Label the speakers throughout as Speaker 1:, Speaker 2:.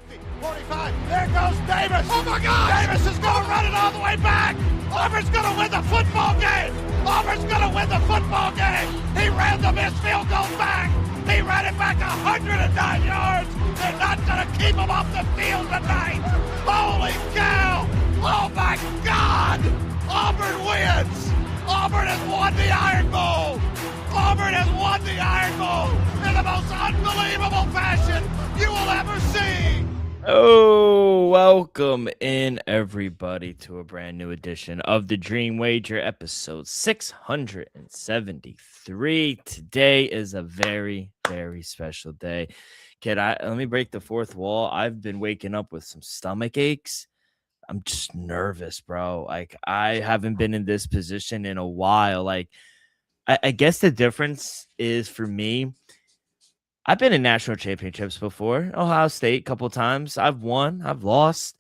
Speaker 1: 50, 45. There goes Davis.
Speaker 2: Oh my God!
Speaker 1: Davis is going to run it all the way back. Auburn's going to win the football game. Auburn's going to win the football game. He ran the missed field goal back. He ran it back 109 yards. They're not going to keep him off the field tonight. Holy cow! Oh my God! Auburn wins. Auburn has won the Iron Bowl. Auburn has won the Iron Bowl in the most unbelievable fashion you will ever see.
Speaker 3: Oh, welcome in everybody to a brand new edition of the Dream Wager, episode 673. Today is a very, very special day. Kid, let me break the fourth wall. I've been waking up with some stomach aches. I'm just nervous, bro. Like, I haven't been in this position in a while. Like, I guess the difference is for me, I've been in national championships before. Ohio State a couple times. I've won. I've lost.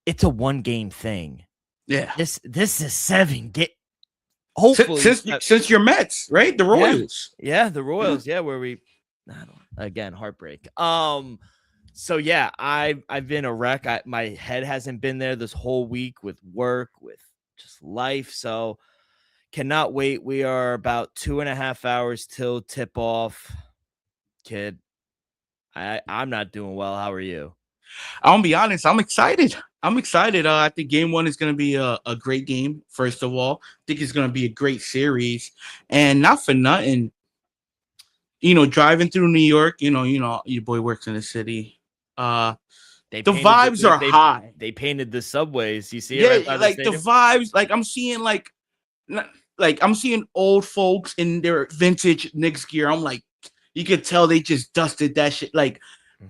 Speaker 3: It's a one-game thing.
Speaker 2: Yeah.
Speaker 3: This is 7 game. Hopefully,
Speaker 2: since your Mets, right? The Royals.
Speaker 3: Yeah, the Royals. Yeah, where we again heartbreak. So yeah, I've been a wreck. My head hasn't been there this whole week with work, with just life. So cannot wait. We are about 2.5 hours till tip off. Kid, I'm not doing well. How are you?
Speaker 2: I'll be honest. I'm excited. I think game one is going to be a great game. First of all, I think it's going to be a great series, and not for nothing. Driving through New York, your boy works in the city. The vibes are high.
Speaker 3: They painted the subways. You see
Speaker 2: it? Yeah, like the vibes. Like I'm seeing I'm seeing old folks in their vintage Knicks gear. I'm like, you could tell they just dusted that shit.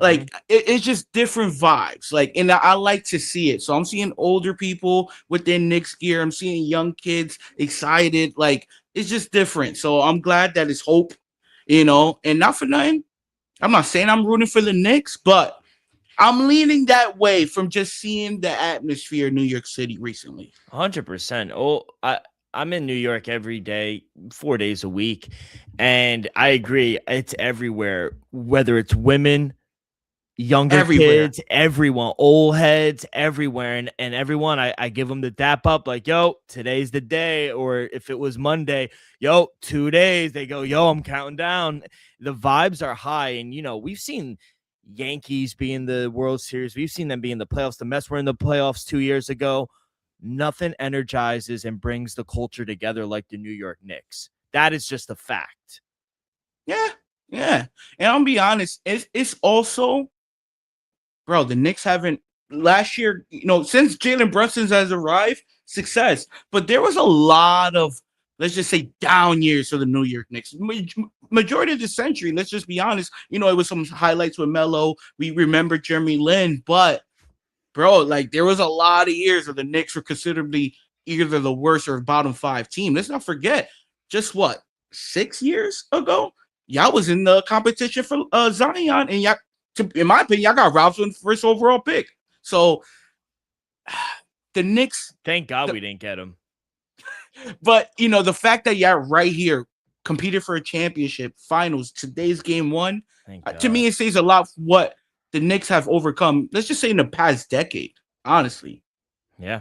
Speaker 2: It's just different vibes. And I like to see it. So I'm seeing older people with their Knicks gear. I'm seeing young kids excited. It's just different. So I'm glad that it's hope, and not for nothing. I'm not saying I'm rooting for the Knicks, but I'm leaning that way from just seeing the atmosphere in New York City recently.
Speaker 3: 100%. Oh, I'm in New York every day, 4 days a week, and I agree. It's everywhere, whether it's women, younger kids, everyone, old heads, everywhere, and everyone, I give them the dap up, like, yo, today's the day, or if it was Monday, yo, 2 days, they go, yo, I'm counting down. The vibes are high, and, we've seen Yankees be in the World Series. We've seen them be in the playoffs. The Mets were in the playoffs 2 years ago. Nothing energizes and brings the culture together like the New York Knicks. That is just a fact.
Speaker 2: Yeah. And I'll be honest, it's also, bro, the Knicks haven't, last year, since Jalen Brunson has arrived, success. But there was a lot of, let's just say, down years for the New York Knicks. Majority of the century, let's just be honest. It was some highlights with Melo. We remember Jeremy Lin, but bro, there was a lot of years where the Knicks were considerably either the worst or bottom 5 team. Let's not forget, just 6 years ago, y'all was in the competition for Zion, and y'all, in my opinion, y'all got Ralph in the first overall pick. So the Knicks,
Speaker 3: thank God we didn't get him.
Speaker 2: But the fact that y'all right here competed for a championship finals, today's game one, to me it says a lot for what the Knicks have overcome, let's just say, in the past decade, honestly.
Speaker 3: Yeah.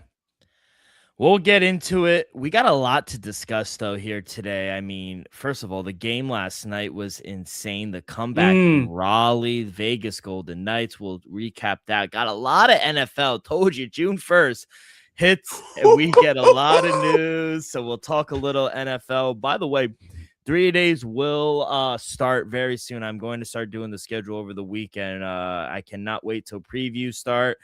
Speaker 3: We'll get into it. We got a lot to discuss, though, here today. I mean, first of all, the game last night was insane. The comeback in Raleigh, Vegas Golden Knights. We'll recap that. Got a lot of NFL. Told you, June 1st hits, and we get a lot of news. So we'll talk a little NFL. By the way, 3 days will start very soon. I'm going to start doing the schedule over the weekend. I cannot wait till previews start.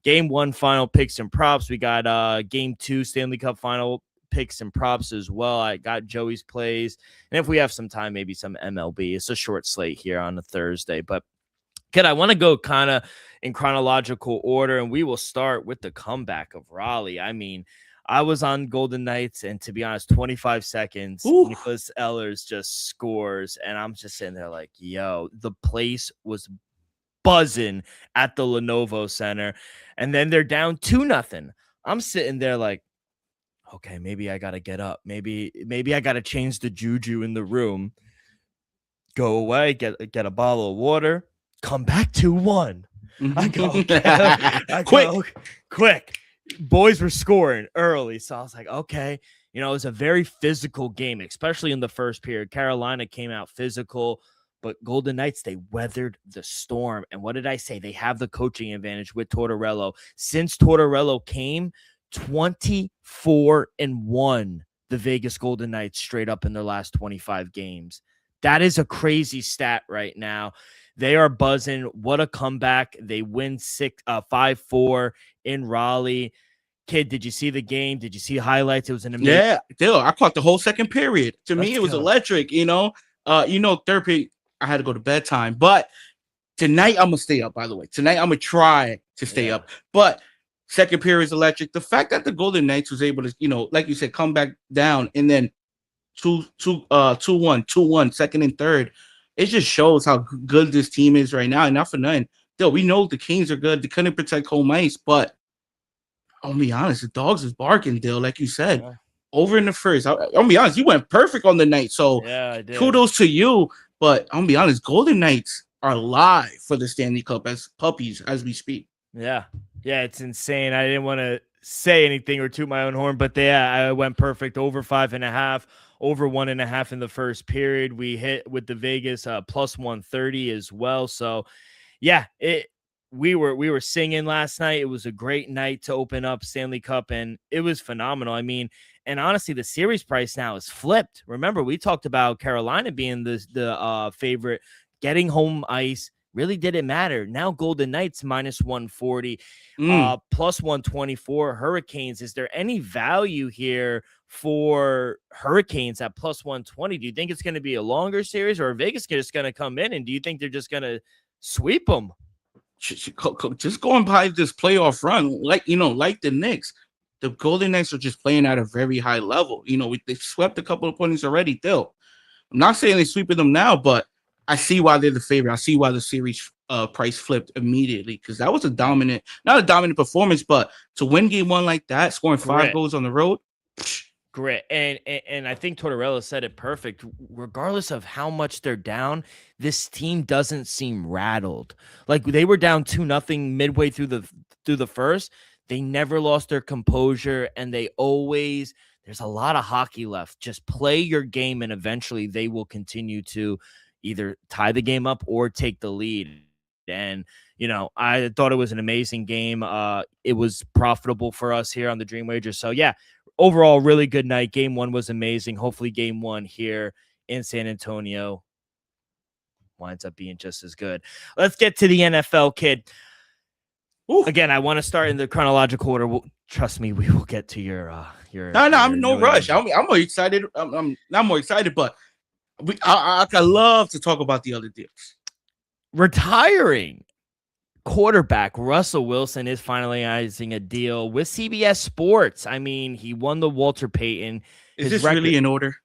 Speaker 3: Game 1 final picks and props. We got game 2 Stanley Cup final picks and props as well. I got Joey's plays. And if we have some time, maybe some MLB. It's a short slate here on a Thursday. But I want to go kind of in chronological order, and we will start with the comeback of Raleigh. I mean, I was on Golden Knights, and to be honest, 25 seconds, Nicholas Ehlers just scores, and I'm just sitting there like, yo, the place was buzzing at the Lenovo Center, and then they're down 2-0. I'm sitting there like, okay, maybe I got to get up. Maybe I got to change the juju in the room, go away, get a bottle of water, come back 2-1. I go,
Speaker 2: Quick.
Speaker 3: quick. Boys were scoring early. So I was like, okay. You know, it was a very physical game, especially in the first period. Carolina came out physical, but Golden Knights, they weathered the storm. And what did I say? They have the coaching advantage with Tortorella. Since Tortorella came, 24-1, the Vegas Golden Knights straight up in their last 25 games. That is a crazy stat right now. They are buzzing. What a comeback. They win 5-4 in Raleigh. Kid, did you see the game? Did you see highlights? It was an amazing.
Speaker 2: Yeah, still, I caught the whole second period. To me, it was electric. Third period, I had to go to bedtime. But tonight, I'm gonna stay up. By the way, tonight I'm gonna try to stay up. But second period is electric. The fact that the Golden Knights was able to, like you said, come back down and then 2-1, second and third. It just shows how good this team is right now. And not for nothing, still, we know the Kings are good. They couldn't protect home ice, but I'll be honest, the dogs is barking, Dill, like you said. Yeah. Over in the first, I'll be honest, you went perfect on the night. So
Speaker 3: I did.
Speaker 2: Kudos to you. But I'll be honest, Golden Knights are live for the Stanley Cup as puppies as we speak.
Speaker 3: Yeah, it's insane. I didn't want to say anything or toot my own horn, but I went perfect. Over 5.5, over 1.5 in the first period. We hit with the Vegas plus 130 as well. So yeah, we were singing last night. It was a great night to open up Stanley Cup, and it was phenomenal. I mean, and honestly, the series price now is flipped. Remember, we talked about Carolina being the favorite, getting home ice. Really didn't matter. Now Golden Knights minus 140, plus 124. Hurricanes. Is there any value here for Hurricanes at plus 120? Do you think it's going to be a longer series, or Vegas just going to come in? And do you think they're just going to sweep them?
Speaker 2: Just going by this playoff run, like the Knicks, the Golden Knights are just playing at a very high level. They've swept a couple of opponents already. Still, I'm not saying they're sweeping them now, but I see why they're the favorite. I see why the series price flipped immediately, because that was not a dominant performance, but to win game one like that, scoring 5 goals on the road.
Speaker 3: Great. And I think Tortorella said it perfect. Regardless of how much they're down, this team doesn't seem rattled. Like, they were down 2-0 midway through the first. They never lost their composure, and there's a lot of hockey left. Just play your game, and eventually they will continue to either tie the game up or take the lead. And, I thought it was an amazing game. It was profitable for us here on the Dream Wager. So yeah, overall, really good night. Game one was amazing. Hopefully game one here in San Antonio winds up being just as good. Let's get to the NFL, kid. Ooh. Again, I want to start in the chronological order. Trust me, we will get to your.
Speaker 2: I'm in no rush. I'm more excited. I'm not more excited, but I love to talk about the other deals.
Speaker 3: Retiring quarterback Russell Wilson is finalizing a deal with CBS Sports. I mean, he won the Walter Payton.
Speaker 2: Is this really in order?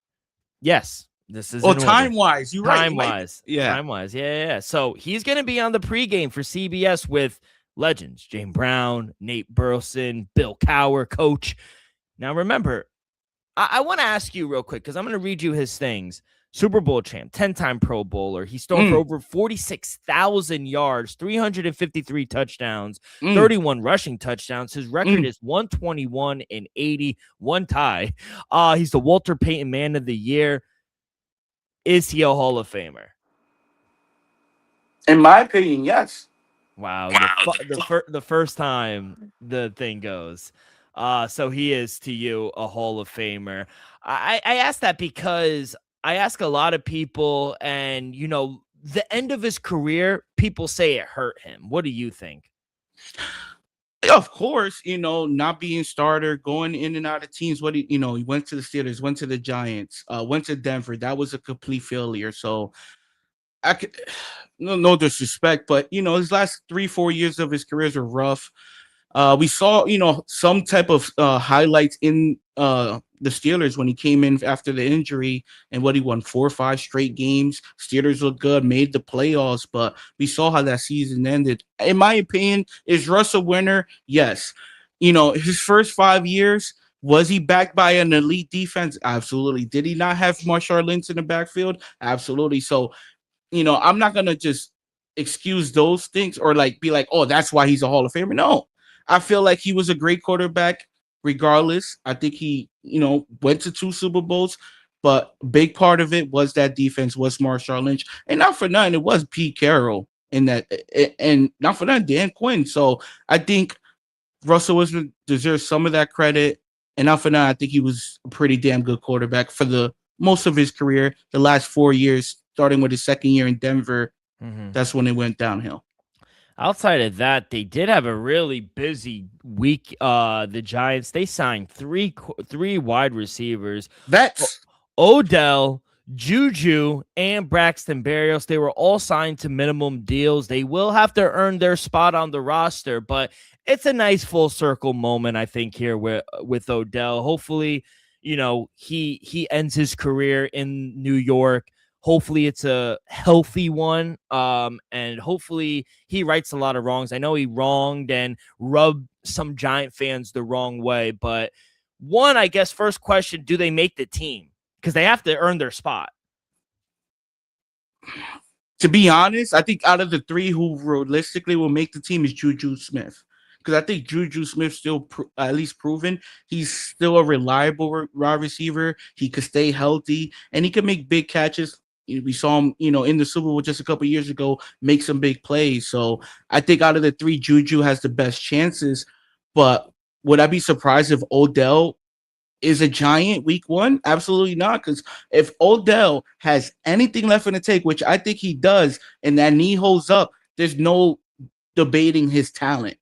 Speaker 3: Yes, this is.
Speaker 2: Time-wise, you're right.
Speaker 3: Time-wise, yeah. So he's going to be on the pregame for CBS with legends James Brown, Nate Burleson, Bill Cowher, coach. Now, remember, I want to ask you real quick, because I'm going to read you his things. Super Bowl champ, 10-time Pro Bowler. He's thrown for over 46,000 yards, 353 touchdowns, 31 rushing touchdowns. His record is 121-80, one tie. He's the Walter Payton Man of the Year. Is he a Hall of Famer?
Speaker 2: In my opinion, yes.
Speaker 3: Wow. The first time the thing goes. So he is, to you, a Hall of Famer. I ask that because I ask a lot of people, and, the end of his career, people say it hurt him. What do you think?
Speaker 2: Of course, not being starter, going in and out of teams. He went to the Steelers, went to the Giants, went to Denver. That was a complete failure. So I could, no disrespect, but, his last 3-4 years of his careers are rough. We saw, some type of highlights in the Steelers when he came in after the injury, and he won 4 or 5 straight games. Steelers looked good, made the playoffs, but we saw how that season ended. In my opinion, is Russ a winner? Yes. His first 5 years, was he backed by an elite defense? Absolutely. Did he not have Marshawn Lynch in the backfield? Absolutely. So, I'm not going to just excuse those things or like be like, oh, that's why he's a Hall of Famer. No, I feel like he was a great quarterback regardless. I think he, went to 2 Super Bowls, but a big part of it was that defense was Marshawn Lynch. And not for nothing, it was Pete Carroll in that, and not for nothing, Dan Quinn. So I think Russell Wilson deserves some of that credit. And not for nothing, I think he was a pretty damn good quarterback for the most of his career, the last 4 years, starting with his second year in Denver. That's when it went downhill.
Speaker 3: Outside of that, they did have a really busy week. The Giants, they signed three wide receivers.
Speaker 2: Vets.
Speaker 3: Odell, Juju, and Braxton Berrios. They were all signed to minimum deals. They will have to earn their spot on the roster, but it's a nice full circle moment, I think, here with Odell. Hopefully, he ends his career in New York. Hopefully it's a healthy one, and hopefully he rights a lot of wrongs. I know he wronged and rubbed some Giant fans the wrong way, but I guess, first question, do they make the team? Because they have to earn their spot.
Speaker 2: To be honest, I think out of the 3 who realistically will make the team is Juju Smith. Because I think Juju Smith still at least proven he's still a reliable wide receiver. He could stay healthy and he can make big catches. We saw him, in the Super Bowl just a couple years ago, make some big plays. So I think out of the 3, Juju has the best chances. But would I be surprised if Odell is a Giant week 1? Absolutely not. Because if Odell has anything left in the tank, which I think he does, and that knee holds up, there's no debating his talent.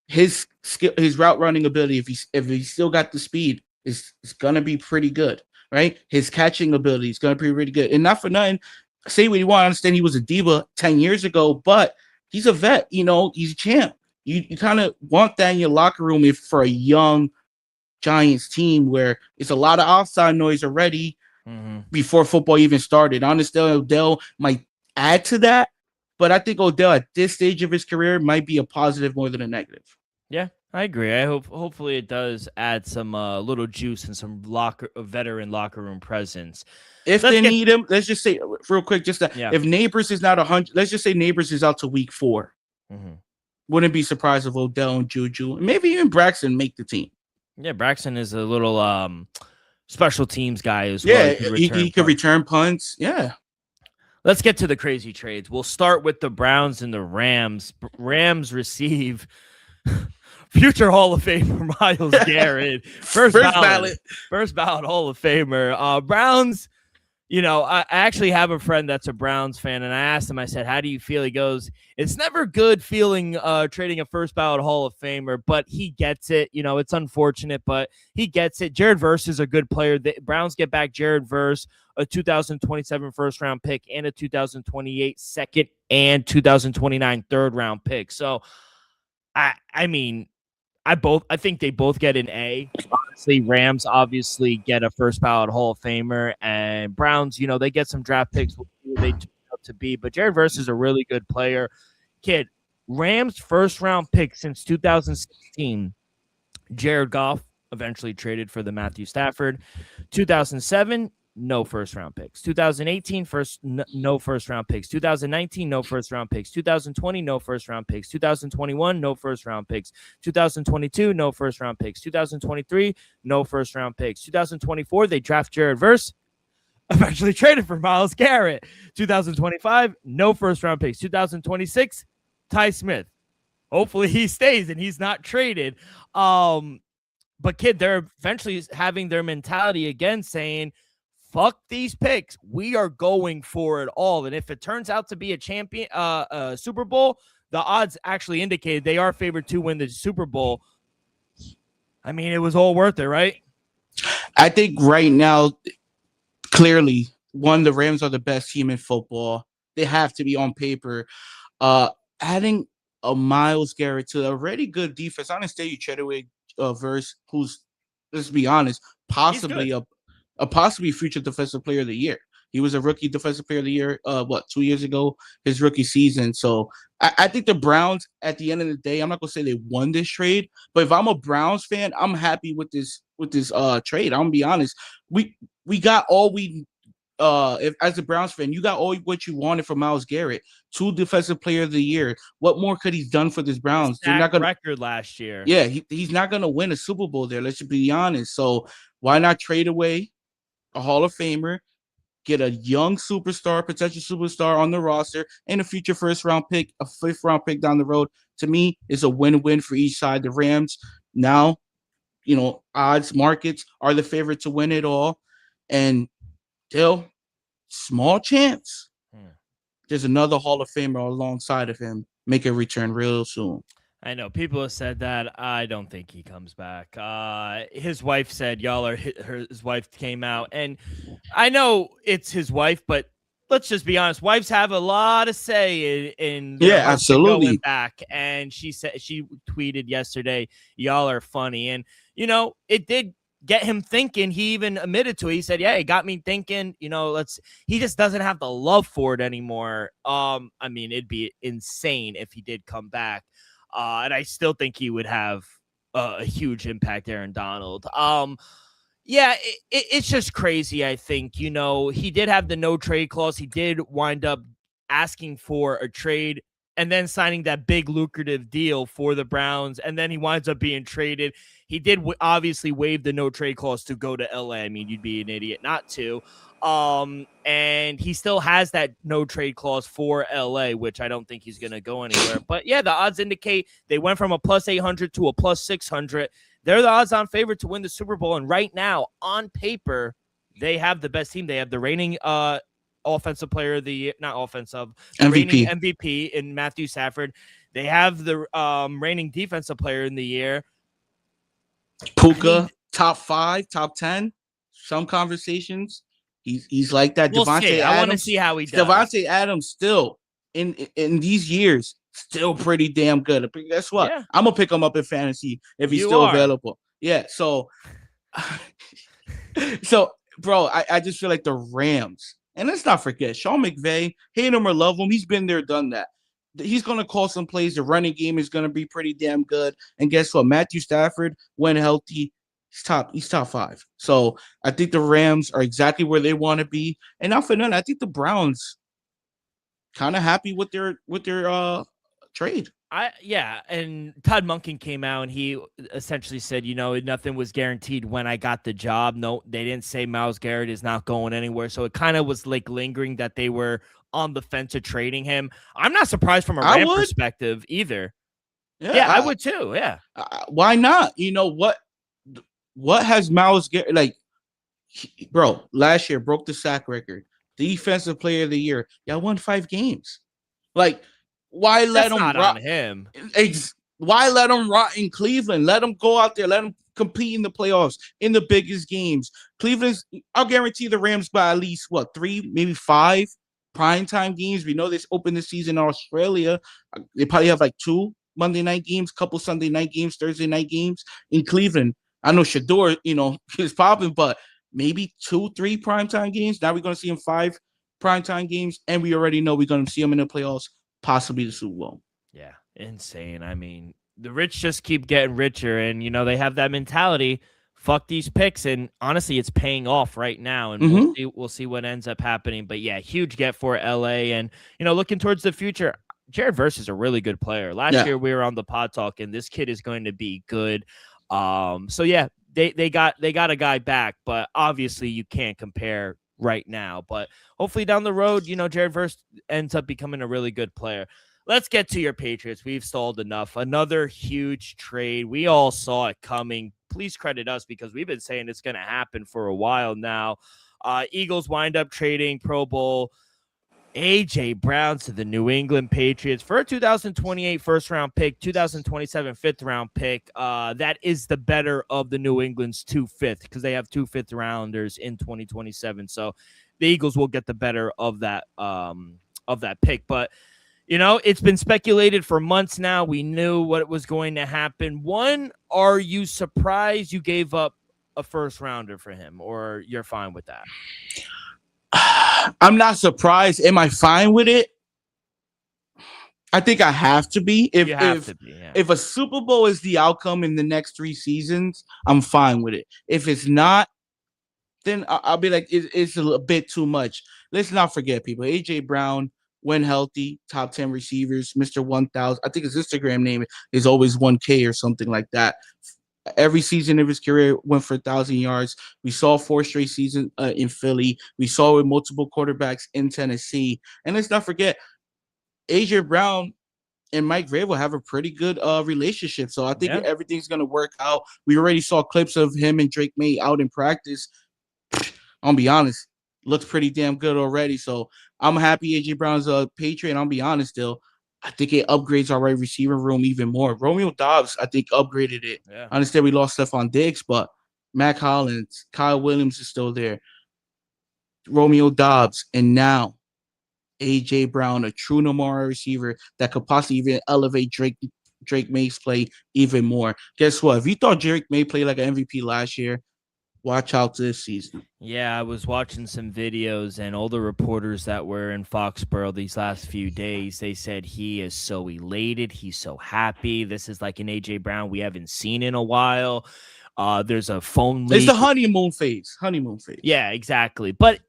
Speaker 2: His skill, his route running ability, if he still got the speed, is gonna be pretty good, right? His catching ability is gonna be pretty good. And not for nothing, say what you want. I understand he was a diva 10 years ago, but he's a vet. He's a champ. You kind of want that in your locker room for a young Giants team where it's a lot of outside noise already before football even started. I understand Odell might add to that, but I think Odell at this stage of his career might be a positive more than a negative.
Speaker 3: Yeah, I agree. Hopefully it does add some little juice and some veteran locker room presence.
Speaker 2: If they need him, let's just say real quick, if Neighbors is not 100, let's just say Neighbors is out to week 4. Wouldn't be surprised if Odell and Juju, and maybe even Braxton make the team.
Speaker 3: Yeah, Braxton is a little special teams guy as well.
Speaker 2: Yeah, he could return punts. Yeah.
Speaker 3: Let's get to the crazy trades. We'll start with the Browns and the Rams. Rams receive future Hall of Famer Myles Garrett. First ballot Hall of Famer. Browns, I actually have a friend that's a Browns fan, and I asked him, I said, how do you feel? He goes, it's never good feeling trading a first ballot Hall of Famer, but he gets it. It's unfortunate, but he gets it. Jared Verse is a good player. The Browns get back Jared Verse, a 2027 first-round pick, and a 2028 second and 2029 third-round pick. So, I think they both get an A. Honestly, Rams obviously get a first ballot Hall of Famer, and Browns, they get some draft picks. They turn out to be, but Jared Verse is a really good player. Kid, Rams first round pick since 2016. Jared Goff eventually traded for the Matthew Stafford. 2007. No first round picks. 2018, no first round picks. 2019, no first round picks. 2020, no first round picks. 2021, no first round picks. 2022, no first round picks. 2023, no first round picks. 2024, they draft Jared Verse, eventually traded for Myles Garrett. 2025, no first round picks. 2026, Ty Smith. Hopefully he stays and he's not traded. But kid, they're eventually having their mentality again, saying, fuck these picks. We are going for it all. And if it turns out to be a champion, Super Bowl, the odds actually indicated they are favored to win the Super Bowl. I mean, it was all worth it, right?
Speaker 2: I think right now, clearly, the Rams are the best team in football. They have to be on paper. Adding a Myles Garrett to a already good defense. I understand you traded away Verse, who's, let's be honest, possibly a possibly future defensive player of the year. He was a rookie defensive player of the year, 2 years ago, his rookie season. So I think the Browns, at the end of the day, I'm not gonna say they won this trade, but if I'm a Browns fan, I'm happy with this trade. I'm gonna be honest. We got all we if as a Browns fan, you got all what you wanted from Myles Garrett, 2 Defensive Player of the Year. What more could he's done for this Browns? They're not gonna
Speaker 3: record last year.
Speaker 2: Yeah, he's not gonna win a Super Bowl there. Let's just be honest. So why not trade away a Hall of Famer, get a young superstar, potential superstar on the roster, and a future first-round pick, a 5th-round pick down the road? To me, is a win-win for each side. The Rams now, odds markets are the favorite to win it all, and still small chance there's another Hall of Famer alongside of him make a return real soon.
Speaker 3: I know people have said that. I don't think he comes back. His wife said his wife came out, and I know it's his wife, but let's just be honest. Wives have a lot of say in
Speaker 2: absolutely
Speaker 3: going back. And she tweeted yesterday, "Y'all are funny," and it did get him thinking. He even admitted to it. He said, "Yeah, it got me thinking. He just doesn't have the love for it anymore." I mean, it'd be insane if he did come back. And I still think he would have a huge impact, Aaron Donald. It's just crazy, I think. He did have the no trade clause. He did wind up asking for a trade and then signing that big lucrative deal for the Browns. And then he winds up being traded. He did obviously waive the no trade clause to go to LA. I mean, you'd be an idiot not to. And he still has that no trade clause for LA, which I don't think he's going to go anywhere. But yeah, the odds indicate they went from a plus 800 to a plus 600. They're the odds-on favorite to win the Super Bowl. And right now, on paper, they have the best team. They have the reigning offensive player of the year, not offensive, reigning MVP in Matthew Stafford. They have the reigning defensive player in the year.
Speaker 2: Puka, top 5, top 10. Some conversations. He's like that.
Speaker 3: We'll
Speaker 2: Devontae
Speaker 3: see.
Speaker 2: Adams.
Speaker 3: I want to see how he does.
Speaker 2: Devontae Adams still in these years still pretty damn good. But guess what? Yeah. I'm gonna pick him up in fantasy if he's still available. Yeah. So, bro, I just feel like the Rams, and let's not forget Sean McVay. Hate him or love him, he's been there, done that. He's gonna call some plays. The running game is gonna be pretty damn good. And guess what? Matthew Stafford, when healthy, he's top 5. So I think the Rams are exactly where they want to be. And not for nothing, I think the Browns kind of happy with their trade.
Speaker 3: And Todd Monken came out and he essentially said, nothing was guaranteed when I got the job. No, they didn't say Myles Garrett is not going anywhere. So it kind of was like lingering that they were on the fence of trading him. I'm not surprised from a Ram perspective either. Yeah, I would too. Yeah.
Speaker 2: Why not? What has Myles Garrett bro? Last year broke the sack record, Defensive Player of the Year. Y'all won 5 games. Why let him
Speaker 3: rot on him?
Speaker 2: Why let him rot in Cleveland? Let him go out there. Let him compete in the playoffs in the biggest games. Cleveland's. I'll guarantee the Rams by at least 3, maybe 5 primetime games. We know they open the season in Australia. They probably have 2 Monday night games, couple Sunday night games, Thursday night games in Cleveland. I know Shador, is popping, but maybe 2, 3 primetime games. Now we're going to see him 5 primetime games, and we already know we're going to see him in the playoffs, possibly the Super Bowl.
Speaker 3: Yeah, insane. I mean, the rich just keep getting richer, and, they have that mentality, fuck these picks, and honestly, it's paying off right now, and we'll see what ends up happening. But, yeah, huge get for LA, and, looking towards the future, Jared Verse is a really good player. Last year we were on the pod talking, this kid is going to be good. So yeah, they got a guy back, but obviously you can't compare right now. But hopefully down the road, Jared Verse ends up becoming a really good player. Let's get to your Patriots. We've stalled enough. Another huge trade. We all saw it coming. Please credit us because we've been saying it's going to happen for a while now. Eagles wind up trading Pro Bowl A.J. Brown to the New England Patriots for a 2028 first-round pick, 2027 fifth-round pick. That is the better of the New England's 2 fifth because they have 2 fifth-rounders in 2027. So the Eagles will get the better of that pick. But, it's been speculated for months now. We knew what was going to happen. One, are you surprised you gave up a first-rounder for him, or you're fine with that?
Speaker 2: I'm not surprised. Am I fine with it? I think I have to be. If a Super Bowl is the outcome in the next 3 seasons, I'm fine with it. If it's not, then I'll be like, it's a bit too much. Let's not forget, people. AJ Brown, when healthy, top 10 receivers, Mr. 1000. I think his Instagram name is always 1K or something like that. Every season of his career went for 1,000 yards. We saw 4 straight seasons in Philly. We saw with multiple quarterbacks in Tennessee. And let's not forget, AJ Brown and Mike Vrabel have a pretty good relationship. So I think everything's going to work out. We already saw clips of him and Drake May out in practice. I'll be honest, looks pretty damn good already. So I'm happy AJ Brown's a Patriot. I'll be honest, still. I think it upgrades our right receiver room even more. Romeo Dobbs, I think, upgraded it.
Speaker 3: Yeah.
Speaker 2: I understand we lost Stephon Diggs, but Mac Hollins, Kyle Williams is still there. Romeo Dobbs, and now AJ Brown, a true Namara receiver that could possibly even elevate Drake May's play even more. Guess what? If you thought Drake May played like an MVP last year, watch out this season.
Speaker 3: Yeah, I was watching some videos, and all the reporters that were in Foxborough these last few days, they said he is so elated. He's so happy. This is like an AJ Brown we haven't seen in a while. There's a phone leak.
Speaker 2: It's the honeymoon phase.
Speaker 3: Yeah, exactly. But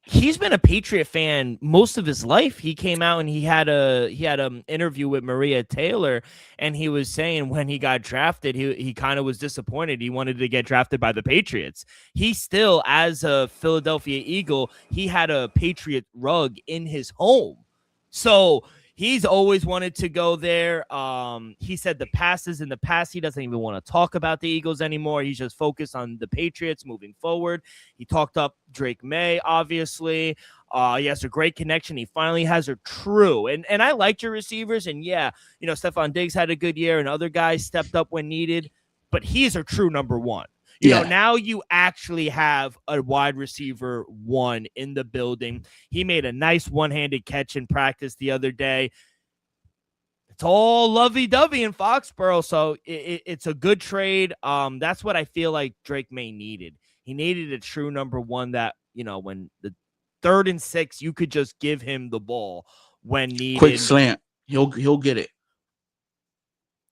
Speaker 3: he's been a Patriot fan most of his life. He came out and he had an interview with Maria Taylor, and he was saying when he got drafted, he kind of was disappointed. He wanted to get drafted by the Patriots. He still, as a Philadelphia Eagle, he had a Patriot rug in his home. So he's always wanted to go there. He said the past is in the past. He doesn't even want to talk about the Eagles anymore. He's just focused on the Patriots moving forward. He talked up Drake May, obviously. He has a great connection. He finally has a true. And I liked your receivers. And, yeah, Stephon Diggs had a good year and other guys stepped up when needed. But he's a true number one. You know, now you actually have a wide receiver one in the building. He made a nice one-handed catch in practice the other day. It's all lovey-dovey in Foxborough, so it's a good trade. That's what I feel like Drake May needed. He needed a true number one that, when the 3rd and 6, you could just give him the ball when needed.
Speaker 2: Quick slant. He'll get it.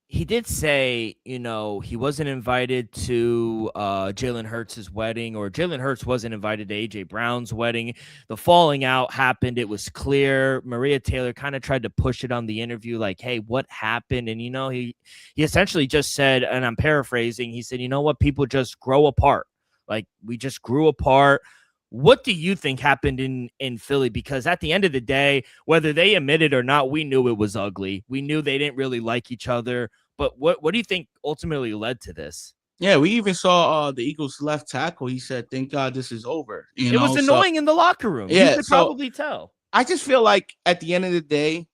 Speaker 3: He did say, he wasn't invited to Jalen Hurts' wedding, or Jalen Hurts wasn't invited to A.J. Brown's wedding. The falling out happened. It was clear. Maria Taylor kind of tried to push it on the interview, like, hey, what happened? And, he essentially just said, and I'm paraphrasing, he said, you know what? People just grow apart. Like, we just grew apart. What do you think happened in Philly? Because at the end of the day, whether they admit it or not, we knew it was ugly. We knew they didn't really like each other. But what do you think ultimately led to this?
Speaker 2: Yeah, we even saw the Eagles left tackle. He said, thank God this is over.
Speaker 3: It was annoying in the locker room.
Speaker 2: Yeah,
Speaker 3: you could probably tell.
Speaker 2: I just feel like at the end of the day,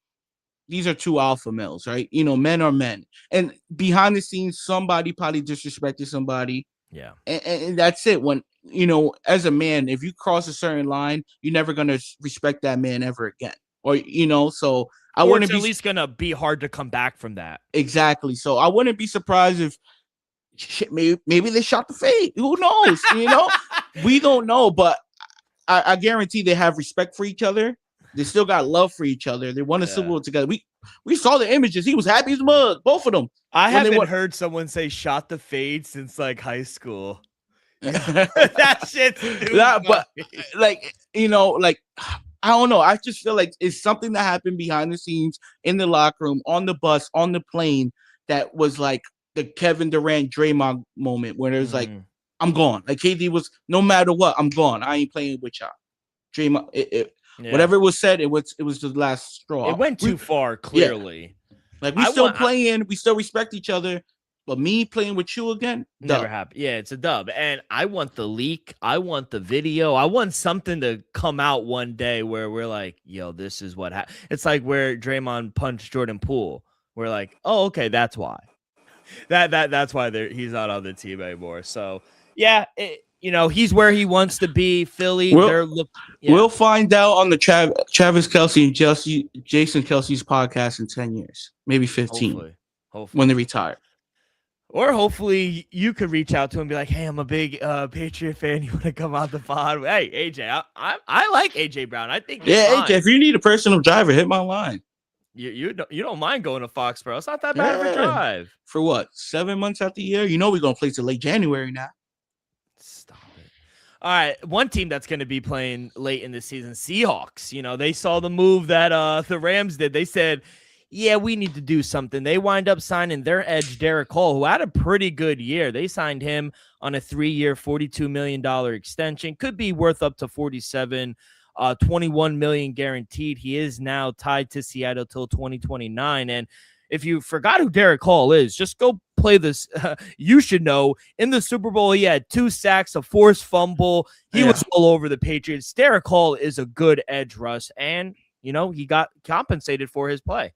Speaker 2: these are two alpha males, right? Men are men. And behind the scenes, somebody probably disrespected somebody.
Speaker 3: Yeah.
Speaker 2: And that's it. When, as a man, if you cross a certain line, you're never going to respect that man ever again. Or, so I wouldn't be
Speaker 3: at least going to be hard to come back from that.
Speaker 2: Exactly. So I wouldn't be surprised if maybe they shot the fade. Who knows? We don't know, but I guarantee they have respect for each other. They still got love for each other. They won a Super Bowl together. We saw the images. He was happy as mud, both of them.
Speaker 3: I haven't heard someone say shot the fade since like high school. That shit's
Speaker 2: but I don't know. I just feel like it's something that happened behind the scenes in the locker room, on the bus, on the plane, that was like the Kevin Durant Draymond moment where it was like, I'm gone. Like KD was, no matter what, I'm gone. I ain't playing with y'all. Draymond, whatever it was said, it was the last straw.
Speaker 3: It went too far, clearly.
Speaker 2: Yeah. Like we still playing, we still respect each other. But me playing with you again,
Speaker 3: never happened. Yeah, it's a dub. And I want the leak. I want the video. I want something to come out one day where we're like, yo, this is what happened. It's like where Draymond punched Jordan Poole. We're like, oh, okay, that's why. That's why he's not on the team anymore. So, yeah, he's where he wants to be. Philly.
Speaker 2: We'll find out on the Travis Kelce and Jason Kelce's podcast in 10 years, maybe 15, hopefully. When they retire.
Speaker 3: Or hopefully you could reach out to him and be like, hey, I'm a big Patriot fan. You want to come out the pod? Hey, AJ, I like AJ Brown. I think
Speaker 2: AJ, if you need a personal driver, hit my line.
Speaker 3: You don't mind going to Foxborough. It's not that bad of a drive.
Speaker 2: For what? 7 months out the year? We're going to play till late January now.
Speaker 3: Stop it. All right, one team that's going to be playing late in the season, Seahawks. You know, they saw the move that the Rams did. They said, yeah, we need to do something. They wind up signing their edge, Derek Hall, who had a pretty good year. They signed him on a 3-year, $42 million extension. Could be worth up to 47, 21 million guaranteed. He is now tied to Seattle till 2029. And if you forgot who Derek Hall is, just go play this. You should know. In the Super Bowl, he had 2 sacks, a forced fumble. He was all over the Patriots. Derek Hall is a good edge rush, and you know he got compensated for his play.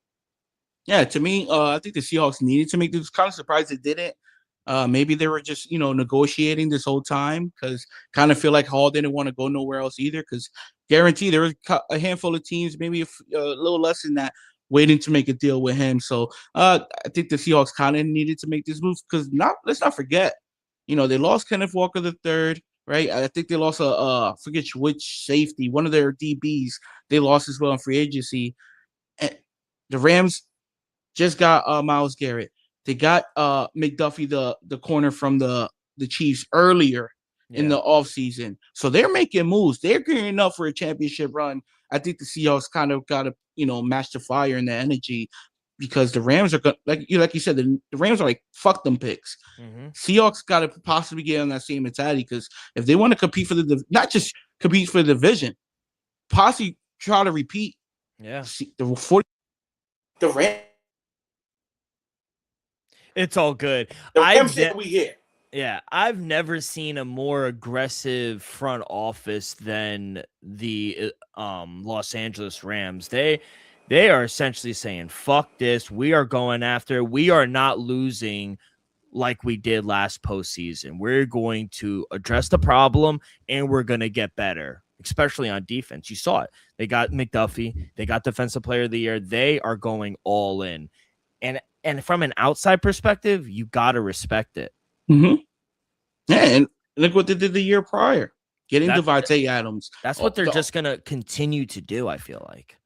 Speaker 2: Yeah, to me, I think the Seahawks needed to make this. Kind of surprised they didn't. Maybe they were just negotiating this whole time because kind of feel like Hall didn't want to go nowhere else either. Because guarantee there was a handful of teams, maybe a little less than that, waiting to make a deal with him. So I think the Seahawks kind of needed to make this move because let's not forget, they lost Kenneth Walker III, right? I think they lost I forget which safety, one of their DBs they lost as well in free agency. And the Rams just got Myles Garrett. They got McDuffie, the corner from the Chiefs earlier in the offseason. So they're making moves. They're gearing up for a championship run. I think the Seahawks kind of got to, match the fire and the energy because the Rams are like you said, the Rams are like, fuck them picks. Mm-hmm. Seahawks got to possibly get on that same mentality because if they want to compete for not just compete for the division, possibly try to repeat.
Speaker 3: Yeah.
Speaker 2: The Rams.
Speaker 3: It's all good. I've never seen a more aggressive front office than the Los Angeles Rams. They are essentially saying, fuck this. We are going after. We are not losing like we did last postseason. We're going to address the problem, and we're going to get better, especially on defense. You saw it. They got McDuffie. They got Defensive Player of the Year. They are going all in. And from an outside perspective, you got to respect it.
Speaker 2: Mm-hmm. Yeah, and look what they did the year prior. Getting Devontae Adams.
Speaker 3: That's what they're just going to continue to do, I feel like.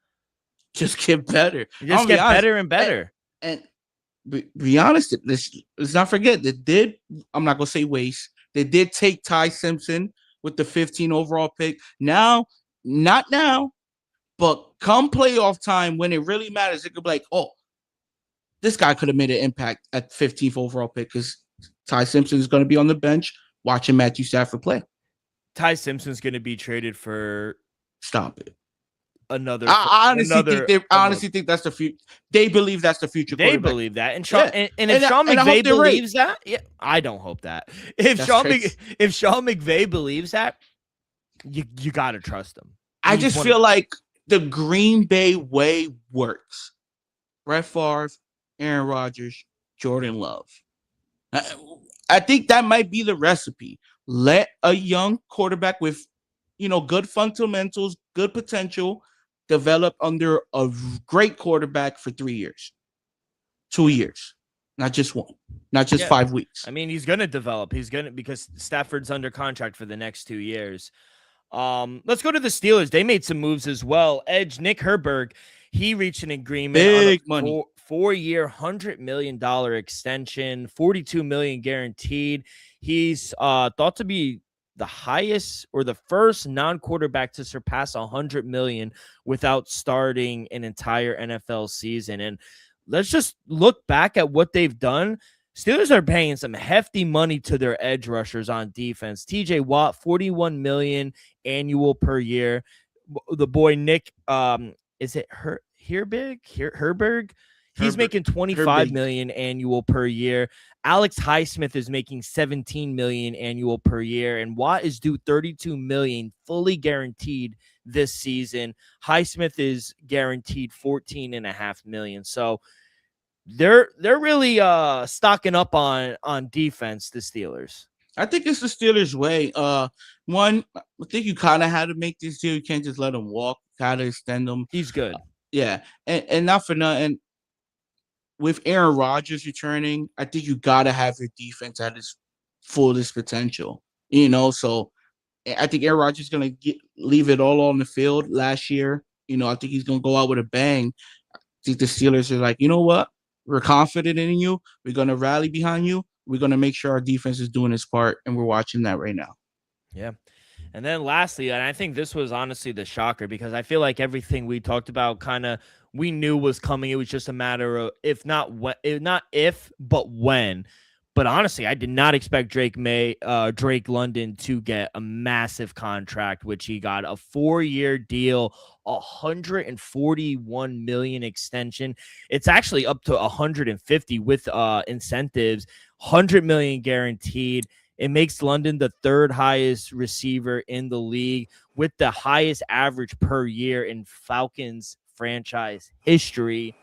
Speaker 2: Just get better.
Speaker 3: Just get better and better.
Speaker 2: And be honest, let's not forget, I'm not going to say waste. They did take Ty Simpson with the 15 overall pick. Now, not now, but come playoff time when it really matters, it could be like, oh, this guy could have made an impact at 15th overall pick because Ty Simpson is going to be on the bench watching Matthew Stafford play.
Speaker 3: Ty Simpson's going to be traded for.
Speaker 2: Stop it.
Speaker 3: I
Speaker 2: honestly think that's the future. They believe that's the future.
Speaker 3: They believe that, and if Sean McVay believes that, I don't hope that. If Sean McVay believes that, you got to trust him.
Speaker 2: I just feel like the Green Bay way works. Brett Favre, Aaron Rodgers, Jordan Love. I think that might be the recipe. Let a young quarterback with, good fundamentals, good potential, develop under a great quarterback for 3 years, 2 years, not just one, not just 5 weeks.
Speaker 3: I mean, he's going to develop. Because Stafford's under contract for the next 2 years. Let's go to the Steelers. They made some moves as well. Edge Nick Herberg, he reached an agreement.
Speaker 2: Big money.
Speaker 3: 4-year, $100 million extension, $42 million guaranteed. He's thought to be the highest or the first non-quarterback to surpass $100 million without starting an entire NFL season. And let's just look back at what they've done. Steelers are paying some hefty money to their edge rushers on defense. TJ Watt, $41 million annual per year. The boy Nick, is it Herberg? He's making $25 million annual per year. Alex Highsmith is making $17 million annual per year, and Watt is due $32 million fully guaranteed this season. Highsmith is guaranteed $14.5 million. So they're really stocking up on defense. The Steelers.
Speaker 2: I think it's the Steelers' way. One, I think you kind of had to make this deal. You can't just let him walk. Kind of extend him.
Speaker 3: He's good.
Speaker 2: Yeah, and not for nothing. With Aaron Rodgers returning, I think you got to have your defense at its fullest potential, So I think Aaron Rodgers is going to leave it all on the field last year. I think he's going to go out with a bang. I think the Steelers are like, you know what? We're confident in you. We're going to rally behind you. We're going to make sure our defense is doing its part, and we're watching that right now.
Speaker 3: Yeah. And then lastly, and I think this was honestly the shocker because I feel like everything we talked about kind of we knew was coming. It was just a matter of if not when, not if, but when. But honestly, I did not expect Drake London to get a massive contract, which he got a 4-year deal, 141 million extension. It's actually up to 150 with incentives, 100 million guaranteed. It makes London the third highest receiver in the league with the highest average per year in Falcons franchise history.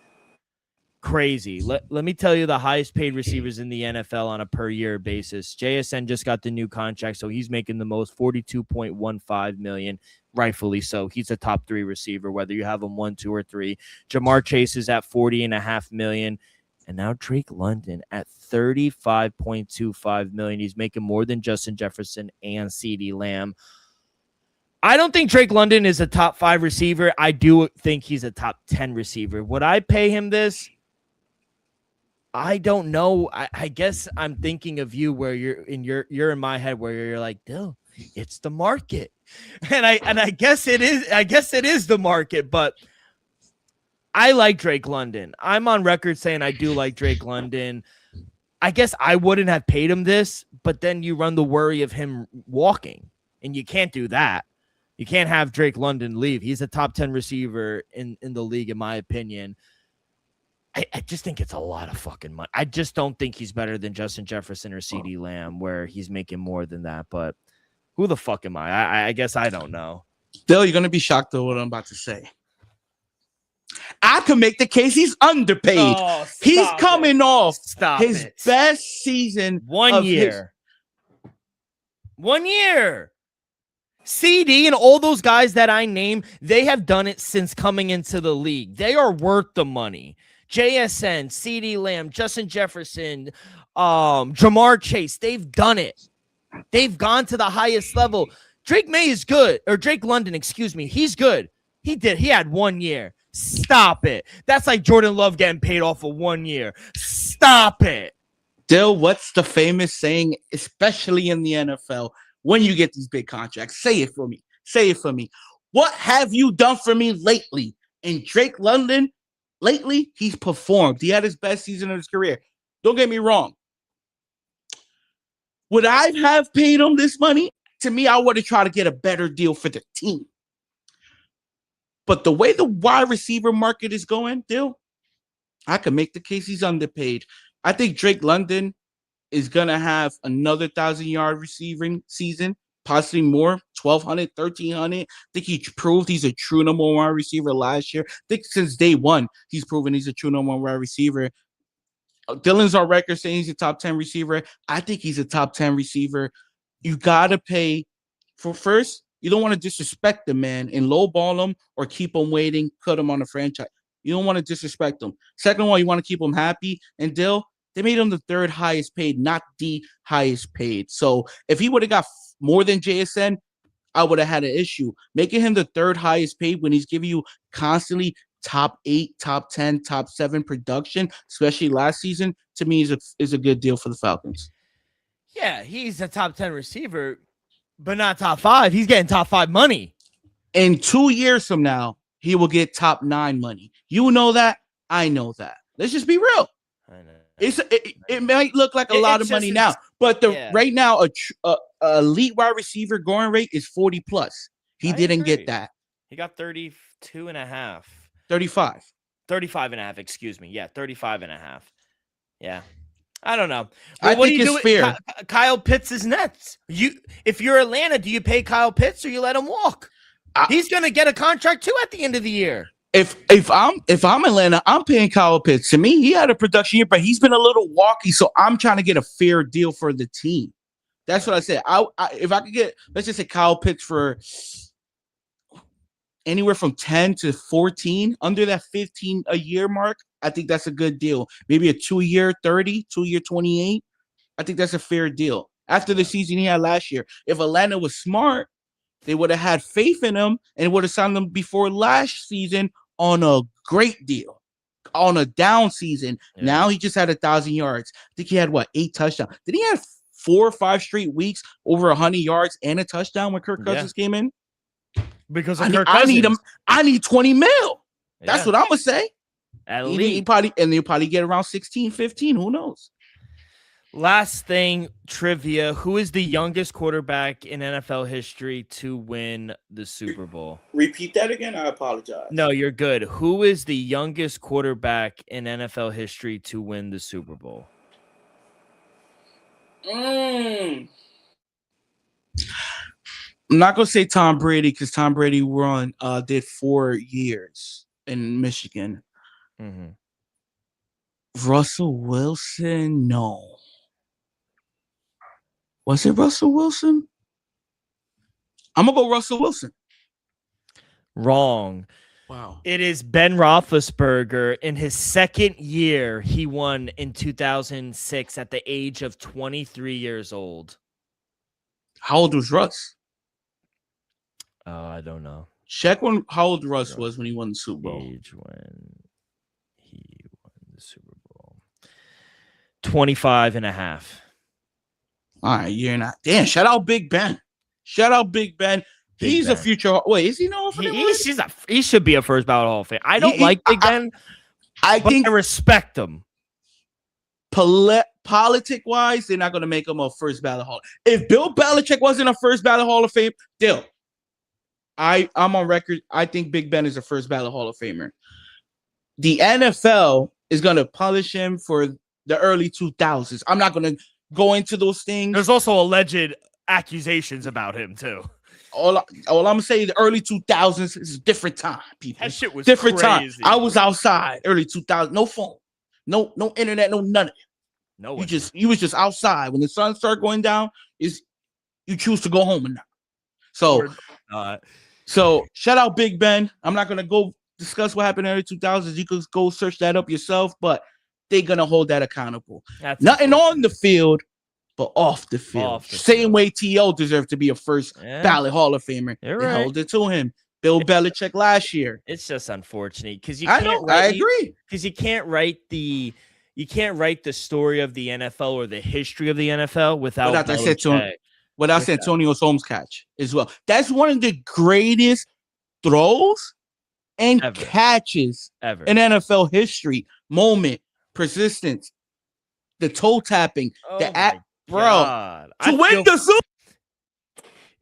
Speaker 3: Crazy. Let me tell you the highest paid receivers in the NFL on a per year basis. JSN just got the new contract, so he's making the most, 42.15 million, rightfully so. He's a top 3 receiver, whether you have him 1, 2, or 3. Jamar Chase is at 40.5 million. And now Drake London at 35.25 million. He's making more than Justin Jefferson and CeeDee Lamb. I don't think Drake London is a top 5 receiver. I do think he's a top 10 receiver. Would I pay him this? I don't know. I guess I'm thinking of you where you're in my head where you're like, dude, it's the market. And I guess it is. I guess it is the market, but I like Drake London. I'm on record saying I do like Drake London. I guess I wouldn't have paid him this, but then you run the worry of him walking, and you can't do that. You can't have Drake London leave. He's a top 10 receiver in the league, in my opinion. I just think it's a lot of fucking money. I just don't think he's better than Justin Jefferson or CeeDee Lamb, where he's making more than that. But who the fuck am I? I guess I don't know.
Speaker 2: Still, you're going to be shocked at what I'm about to say. I can make the case he's underpaid.
Speaker 3: Oh,
Speaker 2: he's coming off his
Speaker 3: it.
Speaker 2: best season.
Speaker 3: 1 year. 1 year. CD and all those guys that I name, they have done it since coming into the league. They are worth the money. JSN, CeeDee Lamb, Justin Jefferson, Jamar Chase, they've done it. They've gone to the highest level. Drake London, excuse me, he's good. He had 1 year. Stop it. That's like Jordan Love getting paid off of 1 year. Stop it.
Speaker 2: Dill, what's the famous saying, especially in the NFL, when you get these big contracts? Say it for me. Say it for me. What have you done for me lately? And Drake London, lately, he's performed. He had his best season of his career. Don't get me wrong. Would I have paid him this money? To me, I would have tried to get a better deal for the team. But the way the wide receiver market is going, Dill, I can make the case he's underpaid. I think Drake London is going to have another 1,000-yard receiving season, possibly more, 1,200, 1,300. I think he proved he's a true number 1 wide receiver last year. I think since day one, he's proven he's a true number 1 wide receiver. Dylan's on record saying he's a top 10 receiver. I think he's a top 10 receiver. You got to pay for first. You don't want to disrespect the man and lowball him or keep him waiting, cut him on a franchise. You don't want to disrespect him. Second one, you want to keep him happy. And Dill, they made him the 3rd highest paid, not the highest paid. So if he would have got more than JSN, I would have had an issue. Making him the 3rd highest paid when he's giving you constantly top 8, top 10, top 7 production, especially last season, to me is a good deal for the Falcons.
Speaker 3: Yeah, he's a top 10 receiver, but not top 5. He's getting top 5 money.
Speaker 2: In 2 years from now, he will get top 9 money. You know that. I know that. Let's just be real.
Speaker 3: I know.
Speaker 2: It might look like a lot of money now, but right now a elite wide receiver going rate is 40 plus. He didn't get that.
Speaker 3: He got 32 and a half.
Speaker 2: 35.
Speaker 3: 35 and a half, excuse me. Yeah, 35 and a half. Yeah. I don't know.
Speaker 2: Well, I think it's fair.
Speaker 3: Kyle Pitts is nuts. If you're Atlanta, do you pay Kyle Pitts or you let him walk? He's going to get a contract too at the end of the year.
Speaker 2: If I'm Atlanta, I'm paying Kyle Pitts. To me, he had a production year, but he's been a little walky, so I'm trying to get a fair deal for the team. That's what I said. If I could get, let's just say Kyle Pitts for anywhere from 10 to 14, under that 15 a year mark, I think that's a good deal. Maybe a 2-year 30, 2-year 28. I think that's a fair deal. After the season he had last year, if Atlanta was smart, they would have had faith in him and would have signed him before last season on a great deal, on a down season. Yeah. Now he just had 1,000 yards. I think he had 8 touchdowns. Did he have 4 or 5 straight weeks over 100 yards and a touchdown when Kirk Cousins came in?
Speaker 3: Because of Kirk Cousins.
Speaker 2: I need him. I need 20 mil. That's
Speaker 3: Yeah.
Speaker 2: what I'm gonna say.
Speaker 3: At
Speaker 2: He
Speaker 3: least.
Speaker 2: they'll probably get around 16, 15. Who knows?
Speaker 3: Last thing, trivia. Who is the youngest quarterback in NFL history to win the Super Bowl?
Speaker 2: Repeat that again. I apologize.
Speaker 3: No, you're good. Who is the youngest quarterback in NFL history to win the Super Bowl?
Speaker 2: I'm not gonna say Tom Brady because Tom Brady did 4 years in Michigan.
Speaker 3: Mm-hmm.
Speaker 2: Russell Wilson, no. Was it Russell Wilson? I'm gonna go Russell Wilson.
Speaker 3: Wrong.
Speaker 2: Wow.
Speaker 3: It is Ben Roethlisberger. In his second year, he won in 2006 at the age of 23 years old.
Speaker 2: How old was Russ?
Speaker 3: I don't know.
Speaker 2: Check how old Russ was when he won the Super Bowl.
Speaker 3: Age when he won the Super Bowl. 25 and a half.
Speaker 2: All right, you're not. Damn, shout out Big Ben. He's a future. Wait, is he no?
Speaker 3: He should be a first ballot Hall of Fame. I don't like Big Ben. I think I respect him.
Speaker 2: Politic wise, they're not going to make him a first ballot Hall. If Bill Belichick wasn't a first ballot Hall of Fame, I'm on record. I think Big Ben is a first ballot Hall of Famer. The NFL is going to punish him for the early 2000s. I'm not going to go into those things.
Speaker 3: There's also alleged accusations about him too.
Speaker 2: All I'm gonna say, the early 2000s is a different time, people.
Speaker 3: That shit was
Speaker 2: different
Speaker 3: crazy.
Speaker 2: time. I was outside early 2000s. No phone, no internet, no none of it.
Speaker 3: No,
Speaker 2: you was just outside when the sun started going down. You choose to go home or not. So shout out Big Ben. I'm not gonna go discuss what happened in the early 2000s. You could go search that up yourself, but they're gonna hold that accountable. Nothing on the field, but off the field. Same way T.O. deserved to be a first ballot Hall of Famer. They held it to him. Bill Belichick last year.
Speaker 3: It's just unfortunate because
Speaker 2: I agree.
Speaker 3: Because you can't write the story of the NFL or the history of the NFL without
Speaker 2: Antonio Holmes catch as well. That's one of the greatest throws and catches
Speaker 3: ever
Speaker 2: in NFL history. Moment, persistence, the toe tapping, to win the Super.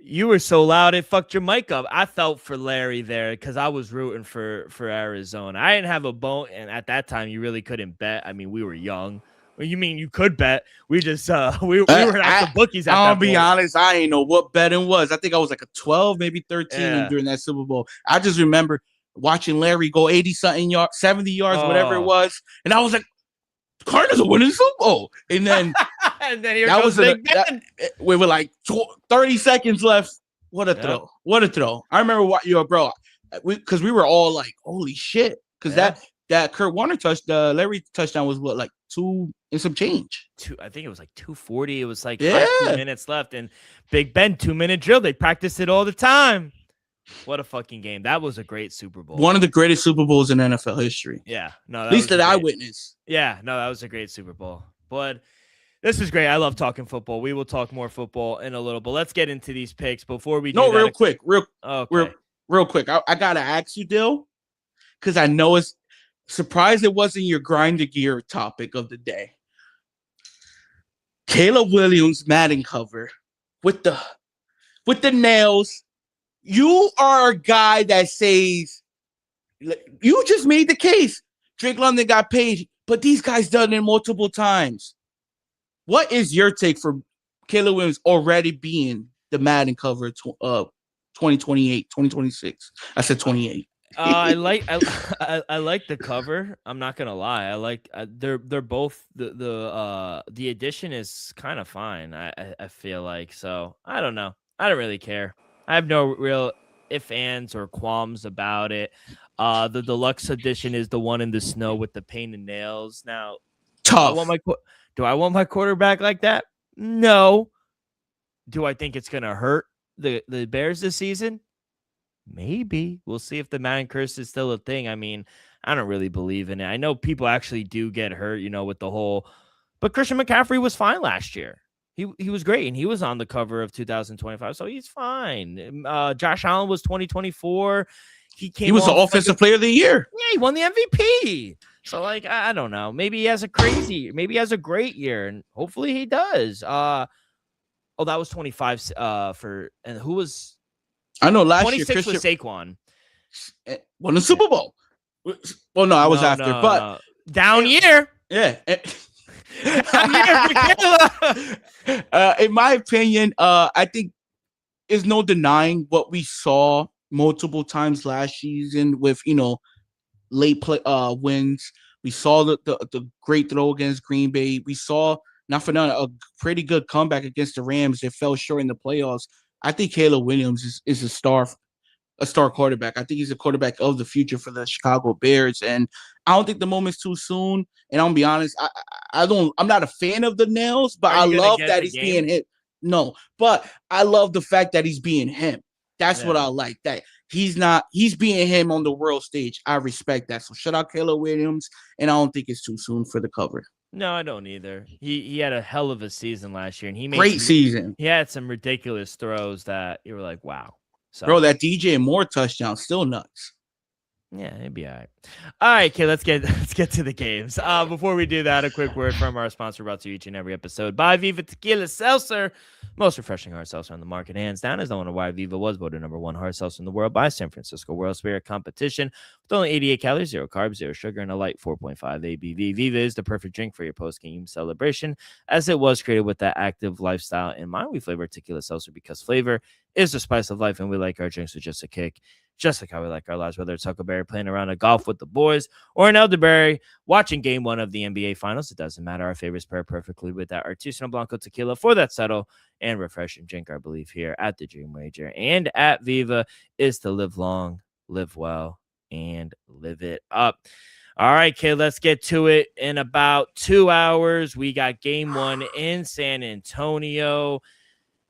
Speaker 3: You were so loud it fucked your mic up. I felt for Larry there because I was rooting for Arizona. I didn't have a bone, and at that time you really couldn't bet. I mean, we were young. Well, you mean you could bet? We just we were at the bookies.
Speaker 2: I'll be honest, I ain't know what betting was. I think I was like a 12, maybe 13 during that Super Bowl. I just remember watching Larry go 80-something yards, 70 yards, whatever it was, and I was like, Cardinals are winning the Super Bowl. And then
Speaker 3: here goes Big Ben.
Speaker 2: We were like 30 seconds left. What a throw. What a throw. I remember because we were all like, holy shit. Because that Kurt Warner Larry touchdown was what, like 2 and some change.
Speaker 3: I think it was like 2:40. It was like 2 minutes left. And Big Ben 2-minute drill. They practice it all the time. What a fucking game. That was a great Super Bowl.
Speaker 2: One of the greatest Super Bowls in NFL history.
Speaker 3: Yeah. No,
Speaker 2: at least that I witnessed.
Speaker 3: Yeah. No, that was a great Super Bowl. But this is great. I love talking football. We will talk more football in a little, but let's get into these picks before we do that.
Speaker 2: Real quick. Real quick. I got to ask you, Dill, because I know it's surprised it wasn't your grinder gear topic of the day. Caleb Williams Madden cover with the nails. You are a guy that says, you just made the case. Drake London got paid, but these guys done it multiple times. What is your take for Caleb Williams already being the Madden cover 2028, 2026? I said 28.
Speaker 3: I like the cover. I'm not gonna lie. I like they're both the addition is kind of fine. I feel like, so I don't know. I don't really care. I have no real ifs, ands, or qualms about it. The deluxe edition is the one in the snow with the painted nails. Now,
Speaker 2: tough.
Speaker 3: Do I want my quarterback like that? No. Do I think it's gonna hurt the Bears this season? Maybe. We'll see if the Madden curse is still a thing. I mean, I don't really believe in it. I know people actually do get hurt, with the whole, but Christian McCaffrey was fine last year. He was great, and he was on the cover of 2025, so he's fine. Josh Allen was 2024.
Speaker 2: He was the offensive player of the year.
Speaker 3: Yeah, he won the MVP. So, like, I don't know. Maybe he has a great year, and hopefully he does. That was 25 and who was
Speaker 2: I know last
Speaker 3: 26
Speaker 2: year Christian
Speaker 3: was Saquon.
Speaker 2: Won the Super Bowl. Well, no, I was after, but
Speaker 3: down year.
Speaker 2: Yeah.
Speaker 3: Down year for
Speaker 2: in my opinion, I think there's no denying what we saw multiple times last season with, late play wins. We saw the great throw against Green Bay. We saw, not for nothing, a pretty good comeback against the Rams. It fell short in the playoffs. I think Caleb Williams is a star quarterback. I think he's a quarterback of the future for the Chicago Bears. And I don't think the moment's too soon. And I'll be honest, I'm not a fan of the nails, but I love that he's being hit. No, but I love the fact that he's being him. That's what I like. That he's being him on the world stage. I respect that. So shout out Caleb Williams. And I don't think it's too soon for the cover.
Speaker 3: No, I don't either. He had a hell of a season last year, and he made
Speaker 2: great season.
Speaker 3: He had some ridiculous throws that you were like, wow. So,
Speaker 2: bro, that DJ Moore touchdown, still nuts.
Speaker 3: Yeah, it'd be all right. All right, okay, let's get to the games. Before we do that, a quick word from our sponsor brought to you each and every episode by Viva Tequila Seltzer. Most refreshing hard seltzer on the market, hands down. Is no wonder why Viva was voted #1 hard seltzer in the world by San Francisco World Spirit Competition. With only 88 calories, 0 carbs, 0 sugar, and a light 4.5 ABV. Viva is the perfect drink for your post-game celebration, as it was created with that active lifestyle in mind. We flavor tequila seltzer because flavor is the spice of life, and we like our drinks with just a kick. Just like how we like our lives, whether it's Huckleberry playing around a golf with the boys or an elderberry watching game 1 of the NBA Finals. It doesn't matter. Our favorites pair perfectly with that Artisanal Blanco tequila for that subtle and refreshing drink. Our belief here at the Dream Wager and at Viva is to live long, live well, and live it up. All right, kid, let's get to it. In about 2 hours, we got game 1 in San Antonio.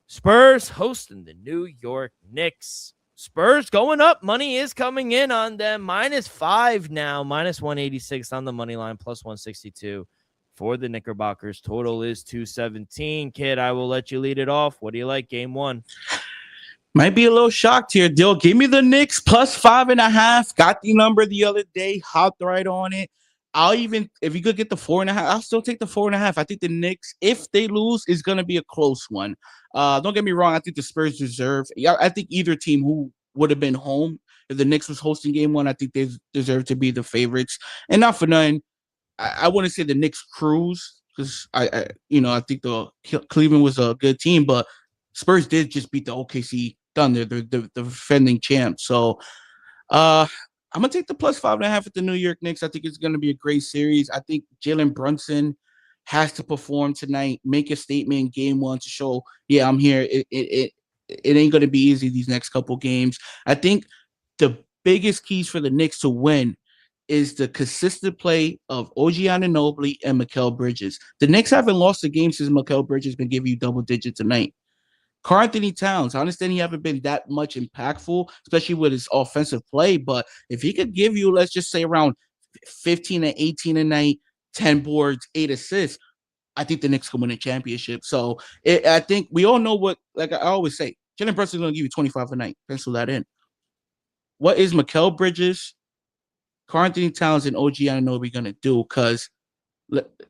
Speaker 3: Spurs hosting the New York Knicks. Spurs going up. Money is coming in on them. -5 now. -186 on the money line. +162 for the Knickerbockers. Total is 217. Kid, I will let you lead it off. What do you like game 1?
Speaker 2: Might be a little shocked here, Dill. Give me the Knicks +5.5. Got the number the other day. Hopped right on it. If you could get the 4.5, I'll still take the 4.5. I think the Knicks, if they lose, is going to be a close one. Don't get me wrong. I think the Spurs deserve. Yeah, I think either team who would have been home, if the Knicks was hosting game 1, I think they deserve to be the favorites. And not for nothing, I wouldn't say the Knicks cruise because I think the Cleveland was a good team, but Spurs did just beat the OKC Thunder, the defending champs. So, I'm going to take the +5.5 at the New York Knicks. I think it's going to be a great series. I think Jalen Brunson has to perform tonight, make a statement in game 1 to show, yeah, I'm here. It ain't going to be easy these next couple games. I think the biggest keys for the Knicks to win is the consistent play of OG Anunoby and Mikal Bridges. The Knicks haven't lost a game since Mikal Bridges been giving you double digits tonight. Karl-Anthony Towns, I understand he haven't been that much impactful, especially with his offensive play, but if he could give you, let's just say, around 15 and 18 a night, 10 boards, 8 assists, I think the Knicks can win a championship. So I think we all know what, like I always say, Jalen Brunson is going to give you 25 a night. Pencil that in. What is Mikal Bridges, Karl-Anthony Towns, and OG Anunoby going to do? Because,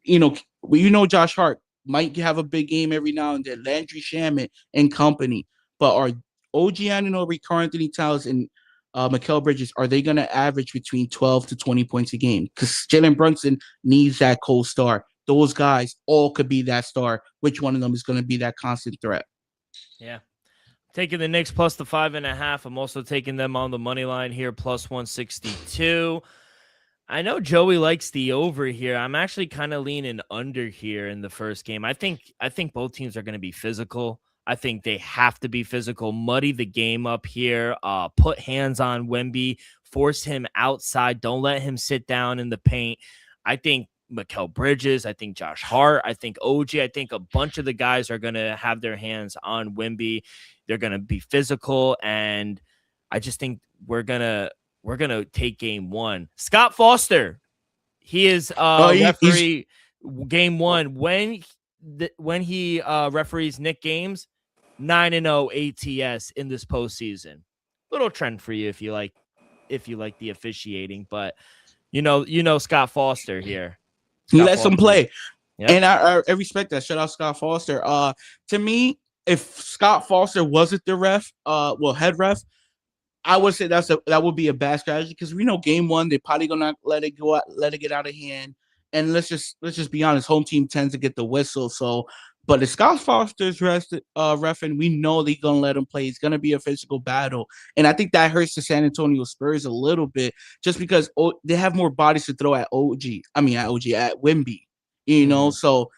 Speaker 2: Josh Hart might have a big game every now and then, Landry Shamet and company. But are OG Anunoby, Karl-Anthony Towns, and Mikal Bridges, are they going to average between 12 to 20 points a game? Because Jalen Brunson needs that co-star. Those guys all could be that star. Which one of them is going to be that constant threat?
Speaker 3: Yeah. Taking the Knicks plus the 5.5. I'm also taking them on the money line here, +162. I know Joey likes the over here. I'm actually kind of leaning under here in the first game. I think both teams are going to be physical. I think they have to be physical, muddy the game up here, put hands on Wemby, force him outside. Don't let him sit down in the paint. I think Mikal Bridges, I think Josh Hart, I think OG, I think a bunch of the guys are going to have their hands on Wemby. They're going to be physical, and I just think we're going to take game 1. Scott Foster, he is referee game 1. When when he referees Knick games, 9-0 ATS in this postseason. Little trend for you if you like the officiating, but you know Scott Foster here.
Speaker 2: He lets them play.
Speaker 3: Yep.
Speaker 2: And I respect that. Shout out Scott Foster. To me, if Scott Foster wasn't the ref, head ref, I would say that would be a bad strategy because we know game one they're probably gonna let it get out of hand. And let's just be honest, home team tends to get the whistle. So, but if Scott Foster's ref, and we know they're gonna let him play, it's gonna be a physical battle. And I think that hurts the San Antonio Spurs a little bit, just because they have more bodies to throw at Wemby. You know, so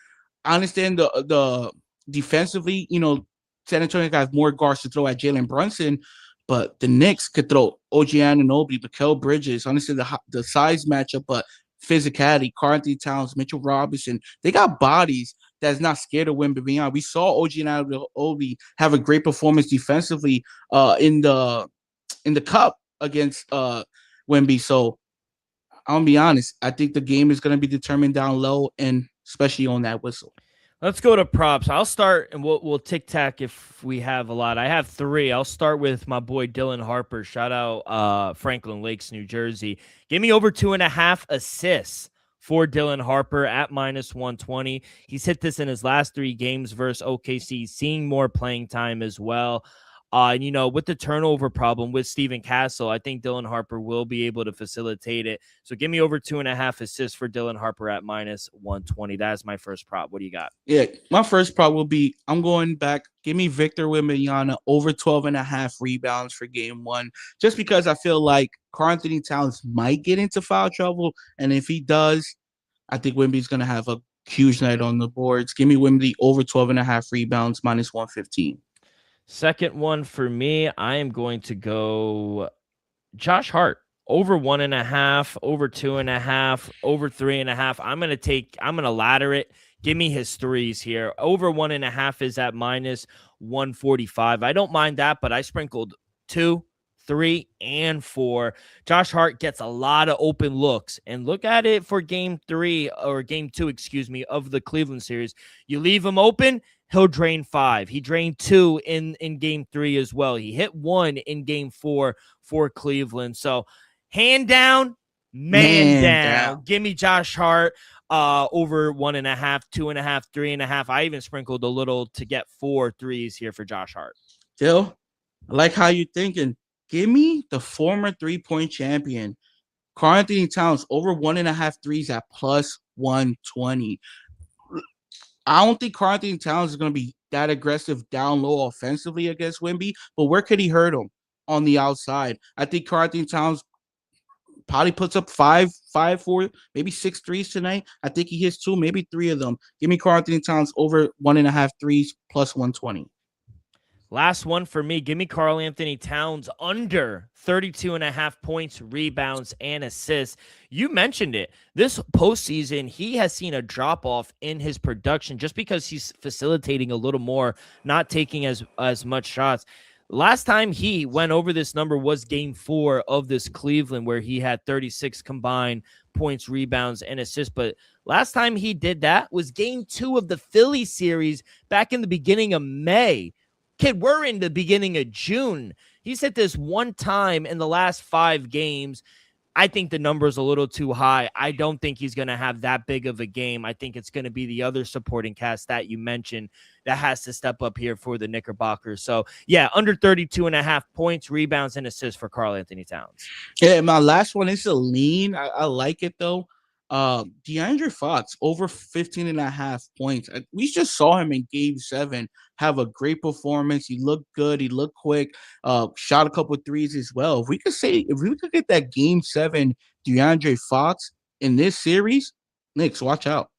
Speaker 2: I understand the defensively, San Antonio got more guards to throw at Jalen Brunson, but the Knicks could throw OG Anunoby, Mikal Bridges. Honestly, the size matchup, but physicality, Karl-Anthony Towns, Mitchell Robinson, they got bodies that's not scared of Wemby beyond. We saw OG Anunoby have a great performance defensively in the cup against Wemby. So I'm gonna be honest. I think the game is gonna be determined down low, and especially on that whistle.
Speaker 3: Let's go to props. I'll start, and we'll tic tac if we have a lot. I have 3. I'll start with my boy Dylan Harper. Shout out Franklin Lakes, New Jersey. Give me over 2.5 assists for Dylan Harper at -120. He's hit this in his last 3 games versus OKC, seeing more playing time as well. And, with the turnover problem with Steven Castle, I think Dylan Harper will be able to facilitate it. So give me over 2.5 assists for Dylan Harper at -120. That's my first prop. What do you got?
Speaker 2: Yeah, my first prop will be, I'm going back. Give me Victor Wembanyama over 12.5 rebounds for game 1, just because I feel like Karl-Anthony Towns might get into foul trouble. And if he does, I think Wemby's going to have a huge night on the boards. Give me Wemby over 12.5 rebounds, -115.
Speaker 3: Second one for me, I am going to go Josh Hart over 1.5, over 2.5, over 3.5. I'm going to ladder it. Give me his threes here. Over 1.5 is at -145. I don't mind that, but I sprinkled 2, 3, and 4. Josh Hart gets a lot of open looks, and look at it for game 2, of the Cleveland series. You leave him open, he'll drain 5. He drained 2 in game 3 as well. He hit 1 in game 4 for Cleveland. So hand down, man down. Give me Josh Hart over 1.5, 2.5, 3.5. I even sprinkled a little to get 4 threes here for Josh Hart.
Speaker 2: Phil, I like how you're thinking. Give me the former 3-point champion, Karl-Anthony Towns, over 1.5 threes at +120. I don't think Karl-Anthony Towns is going to be that aggressive down low offensively against Wemby, but where could he hurt him? On the outside. I think Karl-Anthony Towns probably puts up 5, 4, maybe 6 threes tonight. I think he hits 2, maybe 3 of them. Give me Karl-Anthony Towns over 1.5 threes +120.
Speaker 3: Last one for me. Give me Karl-Anthony Towns under 32.5 points, rebounds, and assists. You mentioned it. This postseason, he has seen a drop-off in his production just because he's facilitating a little more, not taking as much shots. Last time he went over this number was game 4 of this Cleveland, where he had 36 combined points, rebounds, and assists. But last time he did that was game 2 of the Philly series back in the beginning of May. Kid, we're in the beginning of June. He's hit this one time in the last 5 games. I think the number is a little too high. I don't think he's going to have that big of a game. I think it's going to be the other supporting cast that you mentioned that has to step up here for the Knickerbockers. So, yeah, under 32.5 points, rebounds, and assists for Karl-Anthony Towns.
Speaker 2: Yeah, my last one is a lean. I like it, though. DeAndre Fox, over 15.5 points. We just saw him in game 7 have a great performance. He looked good. He looked quick. Shot a couple of threes as well. If we could get that game 7 DeAndre Fox in this series, Knicks, watch out.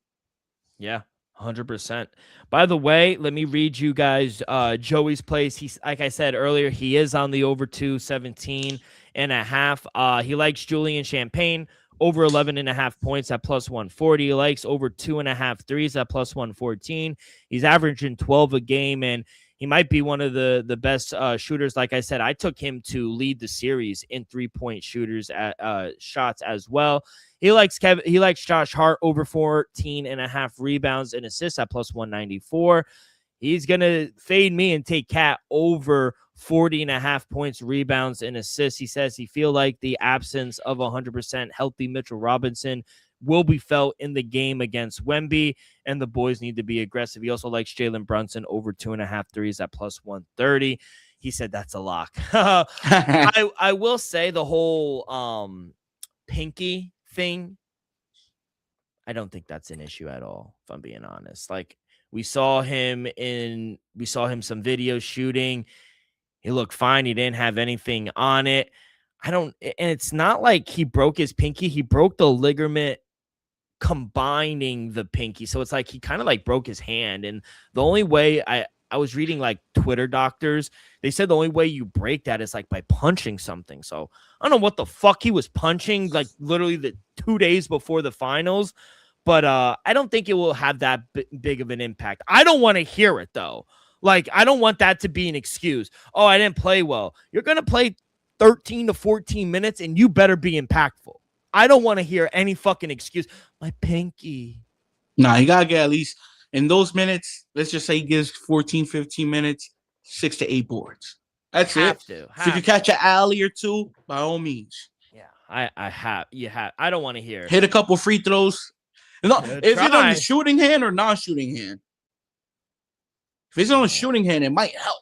Speaker 3: Yeah, 100%. By the way, let me read you guys Joey's plays. He's, like I said earlier, he is on the over 217.5. He likes Julian Champagne over 11.5 points at +140. He likes over 2.5 threes at +114. He's averaging 12 a game, and He might be one of the best shooters. Like I said, I took him to lead the series in 3-point shooters at shots as well. He likes Josh Hart over 14.5 rebounds and assists at plus 194. He's going to fade me and take Cat over 40.5 points, rebounds, and assists. He says he feel like the absence of 100% healthy Mitchell Robinson will be felt in the game against Wemby, and the boys need to be aggressive. He also likes Jalen Brunson over 2.5 threes at plus 130. He said that's a lock. I will say the whole pinky thing, I don't think that's an issue at all, if I'm being honest. Like, we saw him some video shooting. He looked fine. He didn't have anything on it. And it's not like he broke his pinky. He broke the ligament combining the pinky. So it's like he kind of like broke his hand. And the only way I was reading like Twitter doctors, they said the only way you break that is like by punching something. So I don't know what the fuck he was punching, like literally the 2 days before the finals. But I don't think it will have that big of an impact. I don't want to hear it, though. Like, I don't want that to be an excuse. Oh, I didn't play well. You're going to play 13 to 14 minutes, and you better be impactful. I don't want to hear any fucking excuse. My pinky.
Speaker 2: Nah, you got to get at least, in those minutes, let's just say he gives 14, 15 minutes, 6 to 8 boards. That's it. If you can catch an alley or two, by all means.
Speaker 3: Yeah, I don't want to hear.
Speaker 2: Hit a couple free throws. No, is it on the shooting hand or non-shooting hand? If it's on the shooting hand, it might help.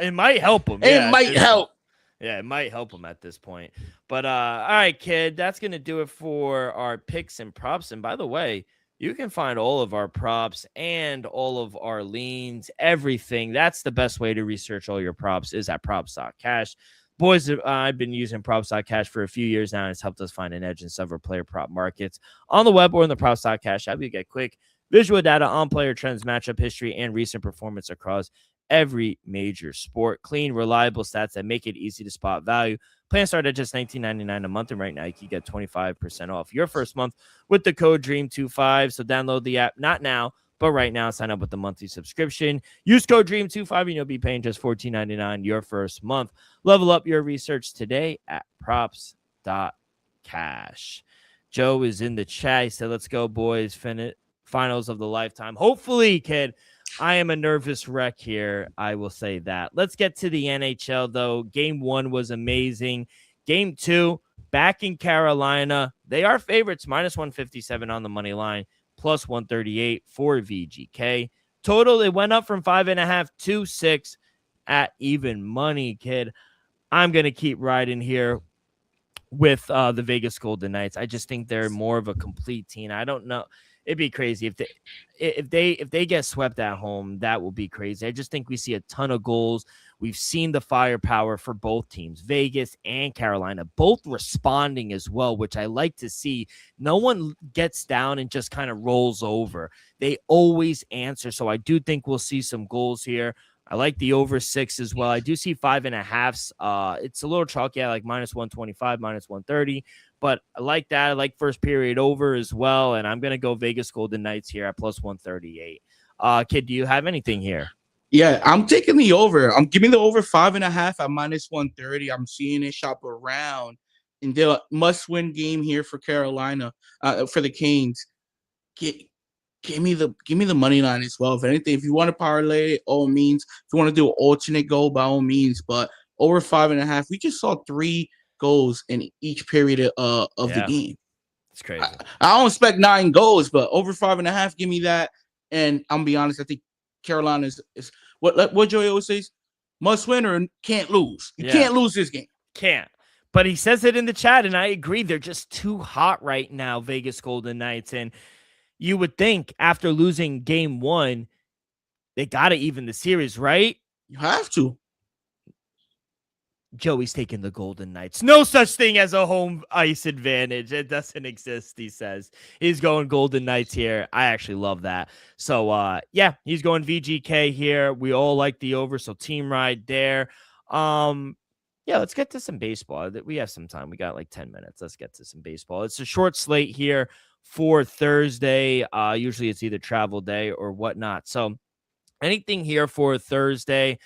Speaker 3: It might help him.
Speaker 2: It might help.
Speaker 3: Yeah, it might help him at this point. But all right, kid, that's gonna do it for our picks and props. And by the way, you can find all of our props and all of our leans, everything. That's the best way to research all your props is at Props.Cash. Boys, I've been using Props.Cash for a few years now, and it's helped us find an edge in several player prop markets on the web or in the Props.Cash app. You get quick visual data on player trends, matchup history, and recent performance across every major sport. Clean, reliable stats that make it easy to spot value. Plans start at just $19.99 a month, and right now you can get 25% off your first month with the code DREAM25. So download the app, not now, but right now, sign up with the monthly subscription. Use code DREAM25 and you'll be paying just $14.99 your first month. Level up your research today at Props.Cash. Joe is in the chat. He said, let's go, boys. Finals of the lifetime. Hopefully, kid. I am a nervous wreck here. I will say that. Let's get to the NHL, though. Game 1 was amazing. Game 2, back in Carolina. They are favorites, minus 157 on the money line. Plus 138 for VGK. Total, it went up from 5.5 to 6 at even money, kid. I'm going to keep riding here with the Vegas Golden Knights. I just think they're more of a complete team. I don't know. It'd be crazy if they get swept at home. That will be crazy. I just think we see a ton of goals. We've seen the firepower for both teams, Vegas and Carolina, both responding as well, which I like to see. No one gets down and just kind of rolls over. They always answer. So I do think we'll see some goals here. I like the over 6 as well. I do see 5.5. It's a little chalky. I like minus 125, minus 130. But I like that. I like first period over as well. And I'm going to go Vegas Golden Knights here at plus 138. Kid, do you have anything here?
Speaker 2: Yeah, I'm taking the over. I'm giving the over 5.5 at minus 130. I'm seeing it shop around. And the must-win game here for Carolina, for the Canes. Give me the money line as well. If anything, if you want to parlay, all means. If you want to do an alternate goal, by all means. But over 5.5, we just saw 3 goals in each period of the game.
Speaker 3: It's crazy.
Speaker 2: I don't expect 9 goals, but over 5.5, give me that. And I'm gonna be honest, I think Carolina is what Joey always says: must win or can't lose. You can't lose this game.
Speaker 3: Can't. But he says it in the chat, and I agree. They're just too hot right now, Vegas Golden Knights. And you would think after losing game 1, they got to even the series, right?
Speaker 2: You have to.
Speaker 3: Joey's taking the Golden Knights. No such thing as a home ice advantage. It doesn't exist, he says. He's going Golden Knights here. I actually love that. So, yeah, he's going VGK here. We all like the over, so team ride there. Yeah, let's get to some baseball. We have some time. We got like 10 minutes. Let's get to some baseball. It's a short slate here for Thursday. Usually it's either travel day or whatnot. So Anything here for Thursday?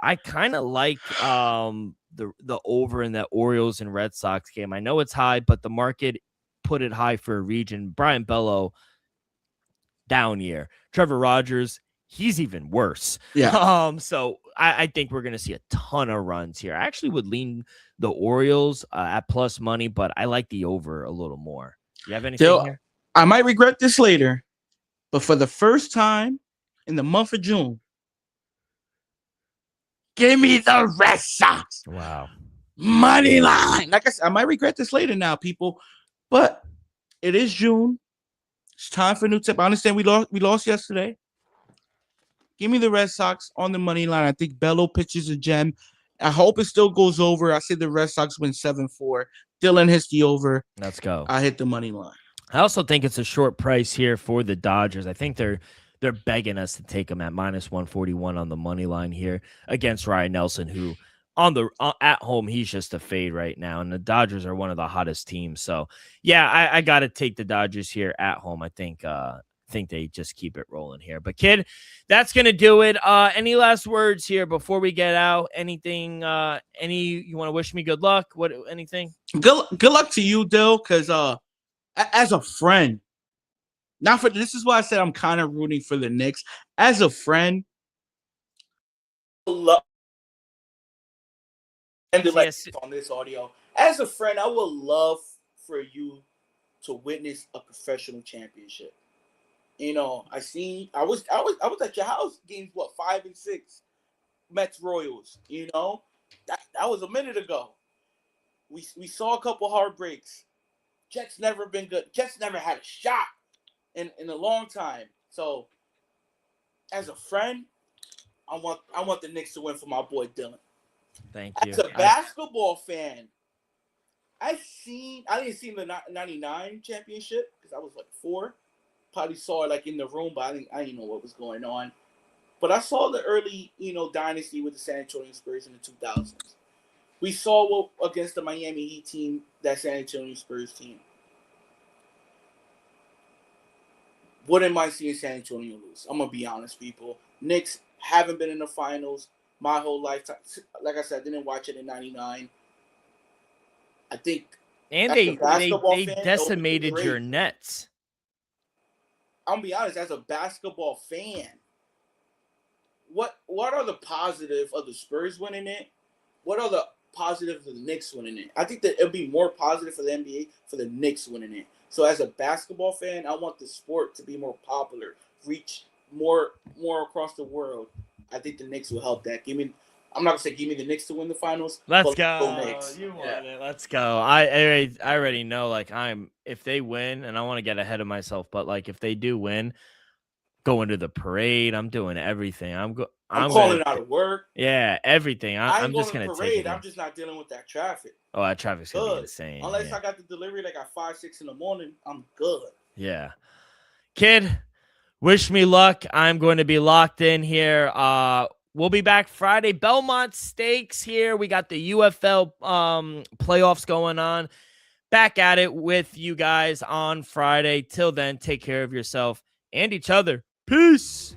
Speaker 3: I kind of like the over in that Orioles and Red Sox game. I know it's high, but the market put it high for a region. Brian Bello, down year. Trevor Rogers, he's even worse.
Speaker 2: Yeah.
Speaker 3: So I think we're going to see a ton of runs here. I actually would lean the Orioles at plus money, but I like the over a little more. You have anything here?
Speaker 2: I might regret this later, but for the first time in the month of June, give me the Red Sox.
Speaker 3: Wow.
Speaker 2: Money line. Like I said, I might regret this later now, people, but it is June. It's time for a new tip. I understand we lost yesterday. Give me the Red Sox on the money line. I think Bello pitches a gem. I hope it still goes over. I say the Red Sox win 7-4. Dylan hits the over.
Speaker 3: Let's go.
Speaker 2: I hit the money line.
Speaker 3: I also think it's a short price here for the Dodgers. I think they're begging us to take them at minus 141 on the money line here against Ryan Nelson, who at home, he's just a fade right now. And the Dodgers are one of the hottest teams. So yeah, I got to take the Dodgers here at home. I think they just keep it rolling here. But kid, that's going to do it. Any last words here before we get out? Anything, you want to wish me good luck? Anything?
Speaker 2: Good luck to you, Dill, because as a friend, this is why I said I'm kind of rooting for the Knicks. As a friend, on this audio. As a friend, I would love for you to witness a professional championship. You know, I was at your house games, 5 and 6, Mets Royals. You know, that was a minute ago. We saw a couple heartbreaks. Jets never been good. Jets never had a shot in a long time. So, as a friend, I want the Knicks to win for my boy Dylan.
Speaker 3: Thank you.
Speaker 2: As a basketball fan, I didn't see the 99 championship because I was 4. Probably saw it in the room, but I didn't know what was going on. But I saw the early, dynasty with the San Antonio Spurs in the 2000s. We saw against the Miami Heat team, that San Antonio Spurs team. Wouldn't mind seeing San Antonio lose. I'm going to be honest, people. Knicks haven't been in the finals my whole lifetime. Like I said, I didn't watch it in 99. I think.
Speaker 3: And they decimated your Nets.
Speaker 2: I'm going to be honest, as a basketball fan, what are the positives of the Spurs winning it? What are the positives of the Knicks winning it? I think that it'll be more positive for the NBA for the Knicks winning it. So as a basketball fan, I want the sport to be more popular, reach more across the world. I think the Knicks will help that. I'm not gonna say give me the Knicks to win the finals.
Speaker 3: Let's go. Knicks. You want it. Let's go. I already know. If they win, and I want to get ahead of myself, but if they do win, going to the parade, I'm doing everything. I'm
Speaker 2: calling out of work.
Speaker 3: Yeah, everything. I'm just gonna take it.
Speaker 2: I'm just not dealing with that traffic.
Speaker 3: Oh, that traffic's gonna be insane.
Speaker 2: Unless I got the delivery at 5, 6 in the morning, I'm good.
Speaker 3: Yeah, kid. Wish me luck. I'm going to be locked in here. We'll be back Friday. Belmont Stakes here. We got the UFL playoffs going on. Back at it with you guys on Friday. Till then, take care of yourself and each other. Peace.